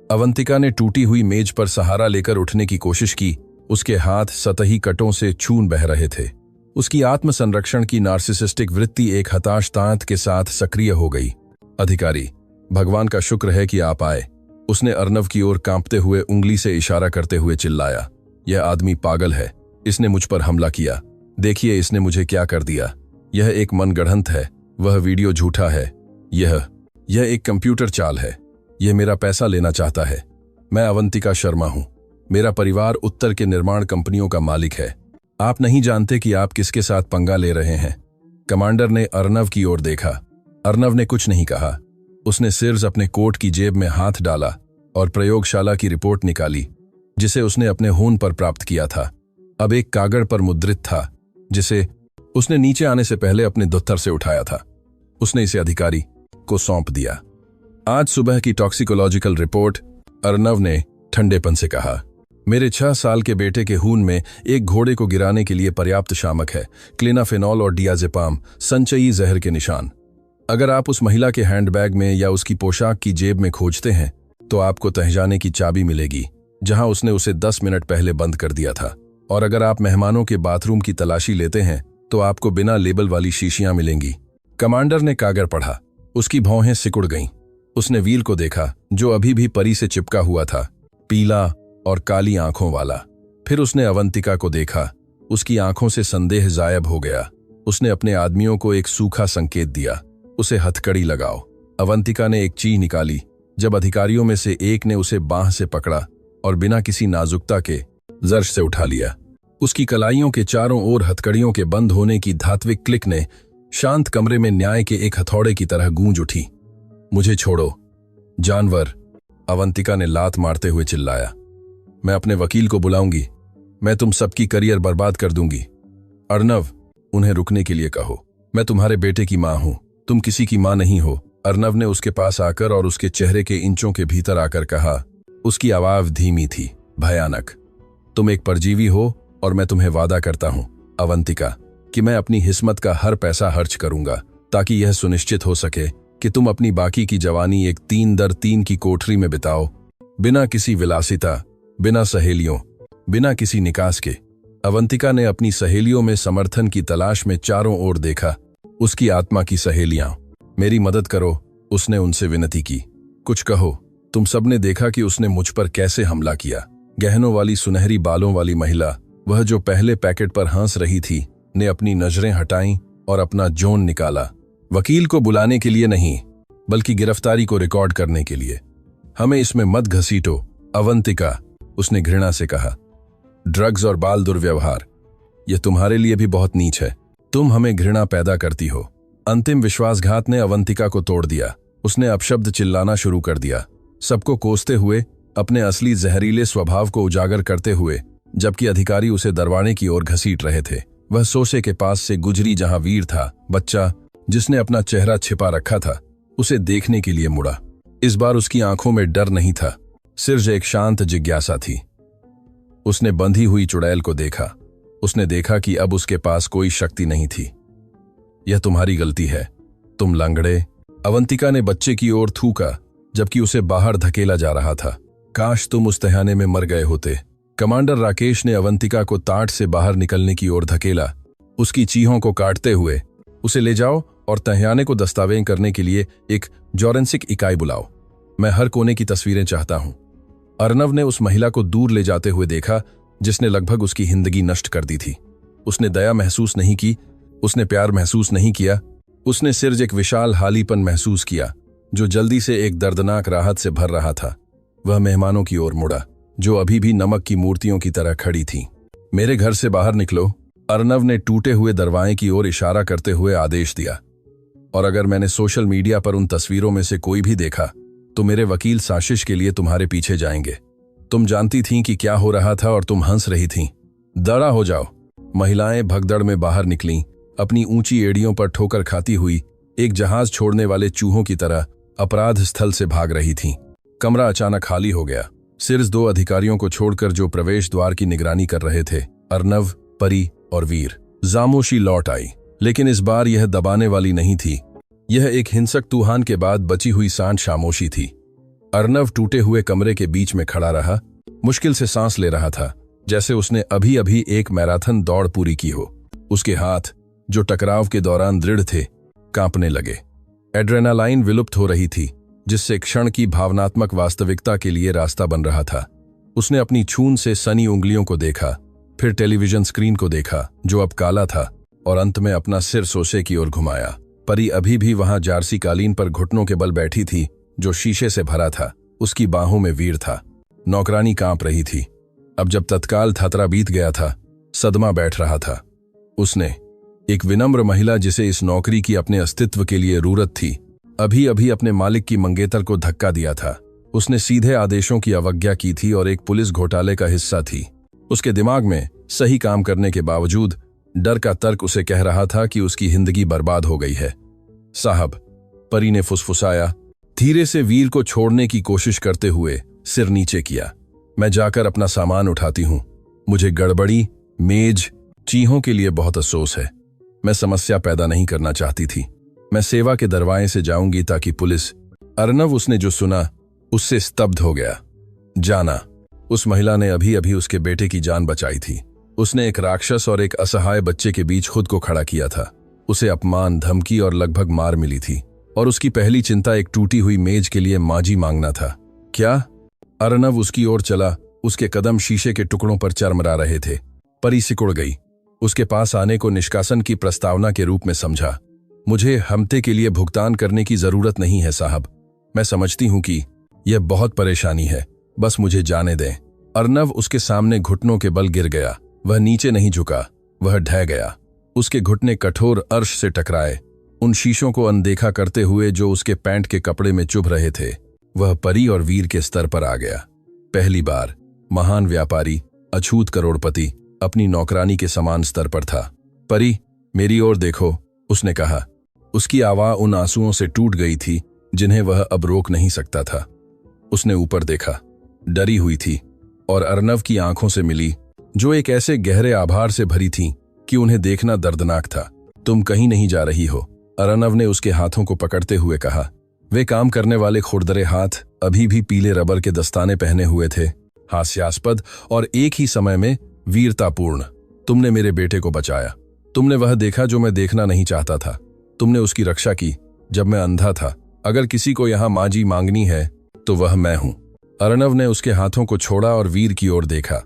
अवंतिका ने टूटी हुई मेज पर सहारा लेकर उठने की कोशिश की। उसके हाथ सतही कटों से खून बह रहे थे। उसकी आत्मसंरक्षण की नार्सिसिस्टिक वृत्ति एक हताश तांत के साथ सक्रिय हो गई। अधिकारी, भगवान का शुक्र है कि आप आए, उसने अर्नव की ओर कांपते हुए उंगली से इशारा करते हुए चिल्लाया। यह आदमी पागल है, इसने मुझ पर हमला किया। देखिए इसने मुझे क्या कर दिया। यह एक मनगढ़ंत है, वह वीडियो झूठा है। यह एक कंप्यूटर चाल है। यह मेरा पैसा लेना चाहता है। मैं अवंतिका शर्मा हूं। मेरा परिवार उत्तर के निर्माण कंपनियों का मालिक है। आप नहीं जानते कि आप किसके साथ पंगा ले रहे हैं। कमांडर ने अर्नव की ओर देखा। अर्नव ने कुछ नहीं कहा। उसने सिर्फ अपने कोट की जेब में हाथ डाला और प्रयोगशाला की रिपोर्ट निकाली, जिसे उसने अपने होन पर प्राप्त किया था। अब एक कागज पर मुद्रित था, जिसे उसने नीचे आने से पहले अपने दफ्तर से उठाया था। उसने इसे अधिकारी को सौंप दिया। आज सुबह की टॉक्सिकोलॉजिकल रिपोर्ट, अर्नव ने ठंडेपन से कहा। मेरे 6 साल के बेटे के खून में एक घोड़े को गिराने के लिए पर्याप्त शामक है। क्लिनाफेनॉल और डियाजेपाम, संचयी जहर के निशान। अगर आप उस महिला के हैंडबैग में या उसकी पोशाक की जेब में खोजते हैं तो आपको तहजाने की चाबी मिलेगी, जहां उसने उसे 10 मिनट पहले बंद कर दिया था। और अगर आप मेहमानों के बाथरूम की तलाशी लेते हैं तो आपको बिना लेबल वाली शीशियां मिलेंगी। कमांडर ने कागज पढ़ा। उसकी भौहें सिकुड़ गईं। उसने वीर को देखा, जो अभी भी परी से चिपका हुआ था, पीला और काली आंखों वाला। फिर उसने अवंतिका को देखा। उसकी आंखों से संदेह गायब हो गया। उसने अपने आदमियों को एक सूखा संकेत दिया, उसे हथकड़ी लगाओ। अवंतिका ने एक चीज निकाली। जब अधिकारियों में से एक ने उसे बांह से पकड़ा और बिना किसी नाजुकता के जर्श से उठा लिया। उसकी कलाइयों के चारों ओर हथकड़ियों के बंद होने की धात्विक क्लिक ने शांत कमरे में न्याय के एक हथौड़े की तरह गूंज उठी। मुझे छोड़ो जानवर, अवंतिका ने लात मारते हुए चिल्लाया। मैं अपने वकील को बुलाऊंगी। मैं तुम सबकी करियर बर्बाद कर दूंगी। अर्नव, उन्हें रुकने के लिए कहो। मैं तुम्हारे बेटे की मां हूं, तुम किसी की मां नहीं हो। अर्नव ने उसके पास आकर और उसके चेहरे के इंचों के भीतर आकर कहा। उसकी आवाज धीमी थी, भयानक। तुम एक परजीवी हो और मैं तुम्हें वादा करता हूं अवंतिका कि मैं अपनी हिस्मत का हर पैसा खर्च करूंगा ताकि यह सुनिश्चित हो सके कि तुम अपनी बाकी की जवानी एक 3x3 की कोठरी में बिताओ, बिना किसी विलासिता, बिना सहेलियों, बिना किसी निकास के। अवंतिका ने अपनी सहेलियों में समर्थन की तलाश में चारों ओर देखा। उसकी आत्मा की सहेलियां, मेरी मदद करो, उसने उनसे विनती की। कुछ कहो। तुम सबने देखा कि उसने मुझ पर कैसे हमला किया। गहनों वाली सुनहरी बालों वाली महिला, वह जो पहले पैकेट पर हंस रही थी, ने अपनी नजरें हटाईं और अपना जोन निकाला। वकील को बुलाने के लिए नहीं, बल्कि गिरफ्तारी को रिकॉर्ड करने के लिए। हमें इसमें मत घसीटो अवंतिका, उसने घृणा से कहा। ड्रग्स और बाल दुर्व्यवहार, यह तुम्हारे लिए भी बहुत नीच है। तुम हमें घृणा पैदा करती हो। अंतिम विश्वासघात ने अवंतिका को तोड़ दिया। उसने अपशब्द चिल्लाना शुरू कर दिया, सबको कोसते हुए, अपने असली जहरीले स्वभाव को उजागर करते हुए, जबकि अधिकारी उसे दरवाने की ओर घसीट रहे थे। वह सोसे के पास से गुजरी जहां वीर था, बच्चा जिसने अपना चेहरा छिपा रखा था, उसे देखने के लिए मुड़ा। इस बार उसकी आंखों में डर नहीं था, सिर्फ एक शांत जिज्ञासा थी। उसने बंधी हुई चुड़ैल को देखा। उसने देखा कि अब उसके पास कोई शक्ति नहीं थी। यह तुम्हारी गलती है, तुम लंगड़े। अवंतिका ने बच्चे की ओर थूका, जबकि उसे बाहर धकेला जा रहा था। काश तुम उस तहखाने में मर गए होते। कमांडर राकेश ने अवंतिका को ताट से बाहर निकलने की ओर धकेला, उसकी चीहों को काटते हुए। उसे ले जाओ और तहखाने को दस्तावेज करने के लिए एक जोरेंसिक इकाई बुलाओ। मैं हर कोने की तस्वीरें चाहता हूं। अर्नव ने उस महिला को दूर ले जाते हुए देखा, जिसने लगभग उसकी जिंदगी नष्ट कर दी थी। उसने दया महसूस नहीं की, उसने प्यार महसूस नहीं किया। उसने सिर्फ एक विशाल हालीपन महसूस किया, जो जल्दी से एक दर्दनाक राहत से भर रहा था। वह मेहमानों की ओर मुड़ा, जो अभी भी नमक की मूर्तियों की तरह खड़ी थीं। मेरे घर से बाहर निकलो, अर्नव ने टूटे हुए दरवाजे की ओर इशारा करते हुए आदेश दिया। और अगर मैंने सोशल मीडिया पर उन तस्वीरों में से कोई भी देखा, तो मेरे वकील साजिश के लिए तुम्हारे पीछे जाएंगे। तुम जानती थीं कि क्या हो रहा था और तुम हंस रही थीं। दड़ा हो जाओ। महिलाएं भगदड़ में बाहर निकलीं, अपनी ऊंची एड़ियों पर ठोकर खाती हुई, एक जहाज छोड़ने वाले चूहों की तरह अपराध स्थल से भाग रही थीं। कमरा अचानक खाली हो गया, सिर्फ 2 अधिकारियों को छोड़कर जो प्रवेश द्वार की निगरानी कर रहे थे, अर्नव, परी और वीर। खामोशी लौट आई, लेकिन इस बार यह दबाने वाली नहीं थी। यह एक हिंसक तूफान के बाद बची हुई शांत खामोशी थी। अर्नव टूटे हुए कमरे के बीच में खड़ा रहा, मुश्किल से सांस ले रहा था, जैसे उसने अभी अभी एक मैराथन दौड़ पूरी की हो। उसके हाथ, जो टकराव के दौरान दृढ़ थे, कांपने लगे। एड्रेनालाइन विलुप्त हो रही थी, जिससे क्षण की भावनात्मक वास्तविकता के लिए रास्ता बन रहा था। उसने अपनी छून से सनी उंगलियों को देखा, फिर टेलीविजन स्क्रीन को देखा, जो अब काला था, और अंत में अपना सिर सोसे की ओर घुमाया। परी अभी भी वहां जारसी कालीन पर घुटनों के बल बैठी थी, जो शीशे से भरा था। उसकी बाहों में वीर था। नौकरानी कांप रही थी। अब जब तत्काल खतरा बीत गया था, सदमा बैठ रहा था। उसने, एक विनम्र महिला जिसे इस नौकरी की अपने अस्तित्व के लिए जरूरत थी, अभी अभी अपने मालिक की मंगेतर को धक्का दिया था। उसने सीधे आदेशों की अवज्ञा की थी और एक पुलिस घोटाले का हिस्सा थी। उसके दिमाग में सही काम करने के बावजूद डर का तर्क उसे कह रहा था कि उसकी जिंदगी बर्बाद हो गई है। साहब, परी ने फुसफुसाया, धीरे से वीर को छोड़ने की कोशिश करते हुए सिर नीचे किया। मैं जाकर अपना सामान उठाती हूं। मुझे गड़बड़ी, मेज, चीहों के लिए बहुत अफसोस है। मैं समस्या पैदा नहीं करना चाहती थी। मैं सेवा के दरवाजे से जाऊंगी ताकि पुलिस। अर्नव उसने जो सुना उससे स्तब्ध हो गया। जाना, उस महिला ने अभी अभी उसके बेटे की जान बचाई थी। उसने एक राक्षस और एक असहाय बच्चे के बीच खुद को खड़ा किया था। उसे अपमान, धमकी और लगभग मार मिली थी और उसकी पहली चिंता एक टूटी हुई मेज के लिए माजी मांगना था। क्या? अर्नव उसकी ओर चला। उसके कदम शीशे के टुकड़ों पर चरमरा रहे थे। परी सिकुड़ गई। उसके पास आने को निष्कासन की प्रस्तावना के रूप में समझा। मुझे हमते के लिए भुगतान करने की जरूरत नहीं है साहब। मैं समझती हूं कि यह बहुत परेशानी है, बस मुझे जाने दें। अर्नव उसके सामने घुटनों के बल गिर गया। वह नीचे नहीं झुका, वह ढह गया। उसके घुटने कठोर अर्श से टकराए, उन शीशों को अनदेखा करते हुए जो उसके पैंट के कपड़े में चुभ रहे थे। वह परी और वीर के स्तर पर आ गया। पहली बार महान व्यापारी, अछूत करोड़पति अपनी नौकरानी के समान स्तर पर था। परी, मेरी ओर देखो, उसने कहा। उसकी आवाज उन आंसुओं से टूट गई थी जिन्हें वह अब रोक नहीं सकता था। उसने ऊपर देखा, डरी हुई थी और अर्नव की आंखों से मिली जो एक ऐसे गहरे आभार से भरी थीं कि उन्हें देखना दर्दनाक था। तुम कहीं नहीं जा रही हो, अर्नव ने उसके हाथों को पकड़ते हुए कहा। वे काम करने वाले खुरदरे हाथ अभी भी पीले रबर के दस्ताने पहने हुए थे, हास्यास्पद और एक ही समय में वीरतापूर्ण। तुमने मेरे बेटे को बचाया। तुमने वह देखा जो मैं देखना नहीं चाहता था। तुमने उसकी रक्षा की जब मैं अंधा था। अगर किसी को यहां माजी मांगनी है तो वह मैं हूं। अर्नव ने उसके हाथों को छोड़ा और वीर की ओर देखा।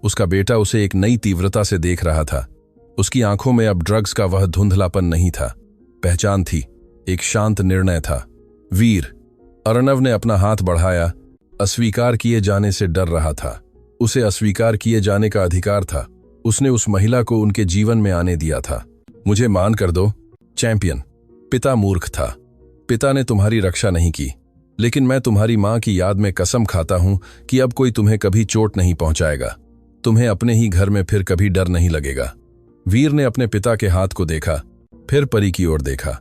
उसका बेटा उसे एक नई तीव्रता से देख रहा था। उसकी आंखों में अब ड्रग्स का वह धुंधलापन नहीं था, पहचान थी, एक शांत निर्णय था। वीर, अर्नव ने अपना हाथ बढ़ाया। अस्वीकार किए जाने से डर रहा था। उसे अस्वीकार किए जाने का अधिकार था। उसने उस महिला को उनके जीवन में आने दिया था। मुझे मान कर दो, चैंपियन। पिता मूर्ख था। पिता ने तुम्हारी रक्षा नहीं की, लेकिन मैं तुम्हारी मां की याद में कसम खाता हूं कि अब कोई तुम्हें कभी चोट नहीं पहुंचाएगा। तुम्हें अपने ही घर में फिर कभी डर नहीं लगेगा। वीर ने अपने पिता के हाथ को देखा, फिर परी की ओर देखा।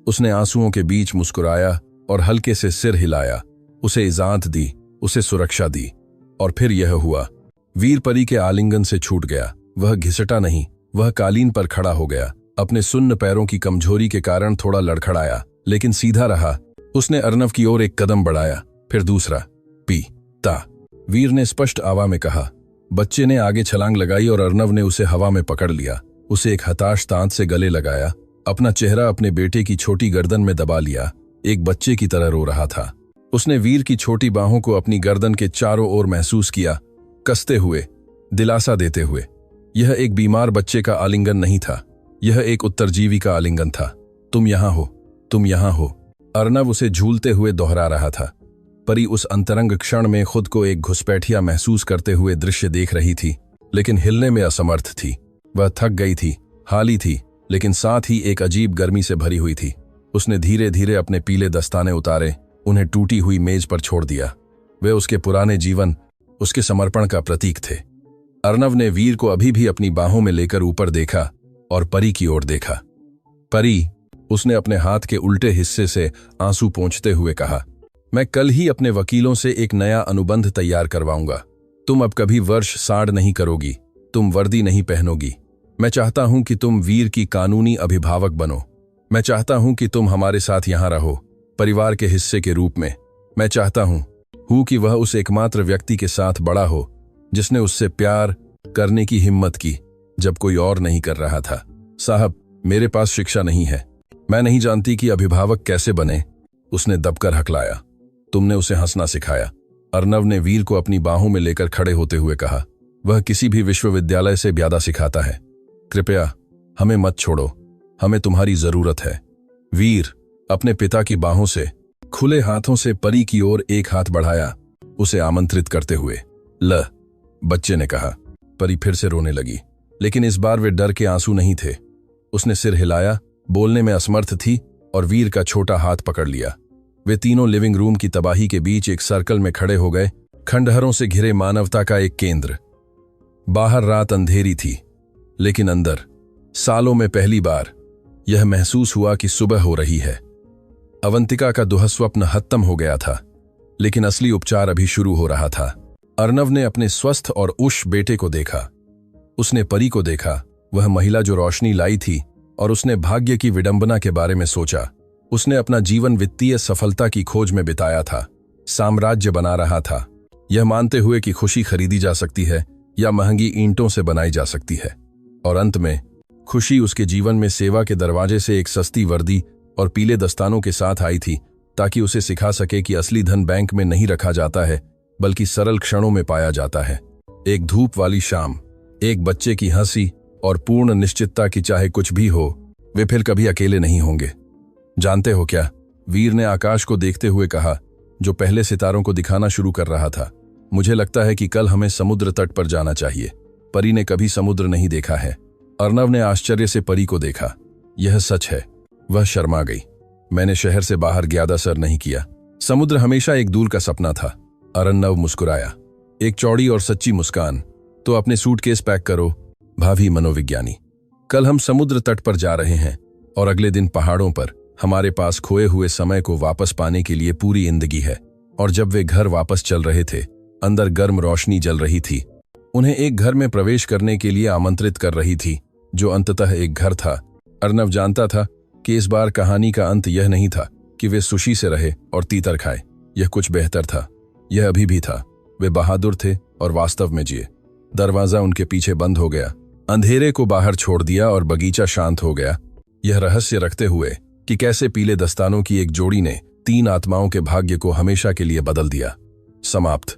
उसने आंसुओं के बीच मुस्कुराया और हल्के से सिर हिलाया। उसे इजाजत दी, उसे सुरक्षा दी। और फिर यह हुआ। वीर परी के आलिंगन से छूट गया। वह घिसटा नहीं, वह कालीन पर खड़ा हो गया। अपने सुन्न पैरों की कमजोरी के कारण थोड़ा लड़खड़ाया, लेकिन सीधा रहा। उसने अर्नव की ओर एक कदम बढ़ाया, फिर दूसरा। पिता, वीर ने स्पष्ट आवाज में कहा। बच्चे ने आगे छलांग लगाई और अर्नव ने उसे हवा में पकड़ लिया। उसे एक हताश तांत से गले लगाया, अपना चेहरा अपने बेटे की छोटी गर्दन में दबा लिया। एक बच्चे की तरह रो रहा था। उसने वीर की छोटी बाहों को अपनी गर्दन के चारों ओर महसूस किया, कसते हुए, दिलासा देते हुए। यह एक बीमार बच्चे का आलिंगन नहीं था, यह एक उत्तरजीवी का आलिंगन था। तुम यहां हो, तुम यहां हो, अर्नव उसे झूलते हुए दोहरा रहा था। परी उस अंतरंग क्षण में खुद को एक घुसपैठिया महसूस करते हुए दृश्य देख रही थी, लेकिन हिलने में असमर्थ थी। वह थक गई थी, हाली थी, लेकिन साथ ही एक अजीब गर्मी से भरी हुई थी। उसने धीरे धीरे अपने पीले दस्ताने उतारे, उन्हें टूटी हुई मेज पर छोड़ दिया। वे उसके पुराने जीवन, उसके समर्पण का प्रतीक थे। अर्नव ने वीर को अभी भी अपनी बाहों में लेकर ऊपर देखा और परी की ओर देखा। परी, उसने अपने हाथ के उल्टे हिस्से से आंसू पोंछते हुए कहा, मैं कल ही अपने वकीलों से एक नया अनुबंध तैयार करवाऊंगा। तुम अब कभी वर्ष साढ़ नहीं करोगी, तुम वर्दी नहीं पहनोगी। मैं चाहता हूं कि तुम वीर की कानूनी अभिभावक बनो। मैं चाहता हूं कि तुम हमारे साथ यहां रहो, परिवार के हिस्से के रूप में। मैं चाहता हूं कि वह उस एकमात्र व्यक्ति के साथ बड़ा हो जिसने उससे प्यार करने की हिम्मत की जब कोई और नहीं कर रहा था। साहब, मेरे पास शिक्षा नहीं है, मैं नहीं जानती कि अभिभावक कैसे बने। उसने दबकर हकलाया। तुमने उसे हंसना सिखाया, अर्नव ने वीर को अपनी बाहों में लेकर खड़े होते हुए कहा। वह किसी भी विश्वविद्यालय से ज्यादा सिखाता है। कृपया हमें मत छोड़ो, हमें तुम्हारी जरूरत है। वीर अपने पिता की बाहों से खुले हाथों से परी की ओर एक हाथ बढ़ाया, उसे आमंत्रित करते हुए। ल, बच्चे ने कहा। परी फिर से रोने लगी, लेकिन इस बार वे डर के आंसू नहीं थे। उसने सिर हिलाया, बोलने में असमर्थ थी और वीर का छोटा हाथ पकड़ लिया। वे तीनों लिविंग रूम की तबाही के बीच एक सर्कल में खड़े हो गए, खंडहरों से घिरे मानवता का एक केंद्र। बाहर रात अंधेरी थी, लेकिन अंदर सालों में पहली बार यह महसूस हुआ कि सुबह हो रही है। अवंतिका का दुःस्वप्न खत्म हो गया था, लेकिन असली उपचार अभी शुरू हो रहा था। अर्नव ने अपने स्वस्थ और उश बेटे को देखा। उसने परी को देखा, वह महिला जो रोशनी लाई थी, और उसने भाग्य की विडंबना के बारे में सोचा। उसने अपना जीवन वित्तीय सफलता की खोज में बिताया था, साम्राज्य बना रहा था, यह मानते हुए कि खुशी खरीदी जा सकती है या महंगी ईंटों से बनाई जा सकती है। और अंत में खुशी उसके जीवन में सेवा के दरवाजे से एक सस्ती वर्दी और पीले दस्तानों के साथ आई थी, ताकि उसे सिखा सके कि असली धन बैंक में नहीं रखा जाता है बल्कि सरल क्षणों में पाया जाता है। एक धूप वाली शाम, एक बच्चे की हंसी और पूर्ण निश्चितता कि चाहे कुछ भी हो, वे फिर कभी अकेले नहीं होंगे। जानते हो क्या, वीर ने आकाश को देखते हुए कहा, जो पहले सितारों को दिखाना शुरू कर रहा था, मुझे लगता है कि कल हमें समुद्र तट पर जाना चाहिए। परी ने कभी समुद्र नहीं देखा है। अर्नव ने आश्चर्य से परी को देखा। यह सच है। वह शर्मा गई। मैंने शहर से बाहर ज्यादा सर नहीं किया। समुद्र हमेशा एक दूर का सपना था। अर्नव मुस्कुराया, एक चौड़ी और सच्ची मुस्कान। तो अपने सूटकेस पैक करो, भावी मनोविज्ञानी। कल हम समुद्र तट पर जा रहे हैं और अगले दिन पहाड़ों पर हमारे पास खोए हुए समय को वापस पाने के लिए पूरी जिंदगी है। और जब वे घर वापस चल रहे थे, अंदर गर्म रोशनी जल रही थी, उन्हें एक घर में प्रवेश करने के लिए आमंत्रित कर रही थी, जो अंततः एक घर था। अर्नव जानता था कि इस बार कहानी का अंत यह नहीं था कि वे सुशी से रहे और तीतर खाए। यह कुछ बेहतर था। यह अभी भी था। वे बहादुर थे और वास्तव में जिए। दरवाजा उनके पीछे बंद हो गया, अंधेरे को बाहर छोड़ दिया और बगीचा शांत हो गया, यह रहस्य रखते हुए कि कैसे पीले दस्तानों की एक जोड़ी ने 3 आत्माओं के भाग्य को हमेशा के लिए बदल दिया। समाप्त।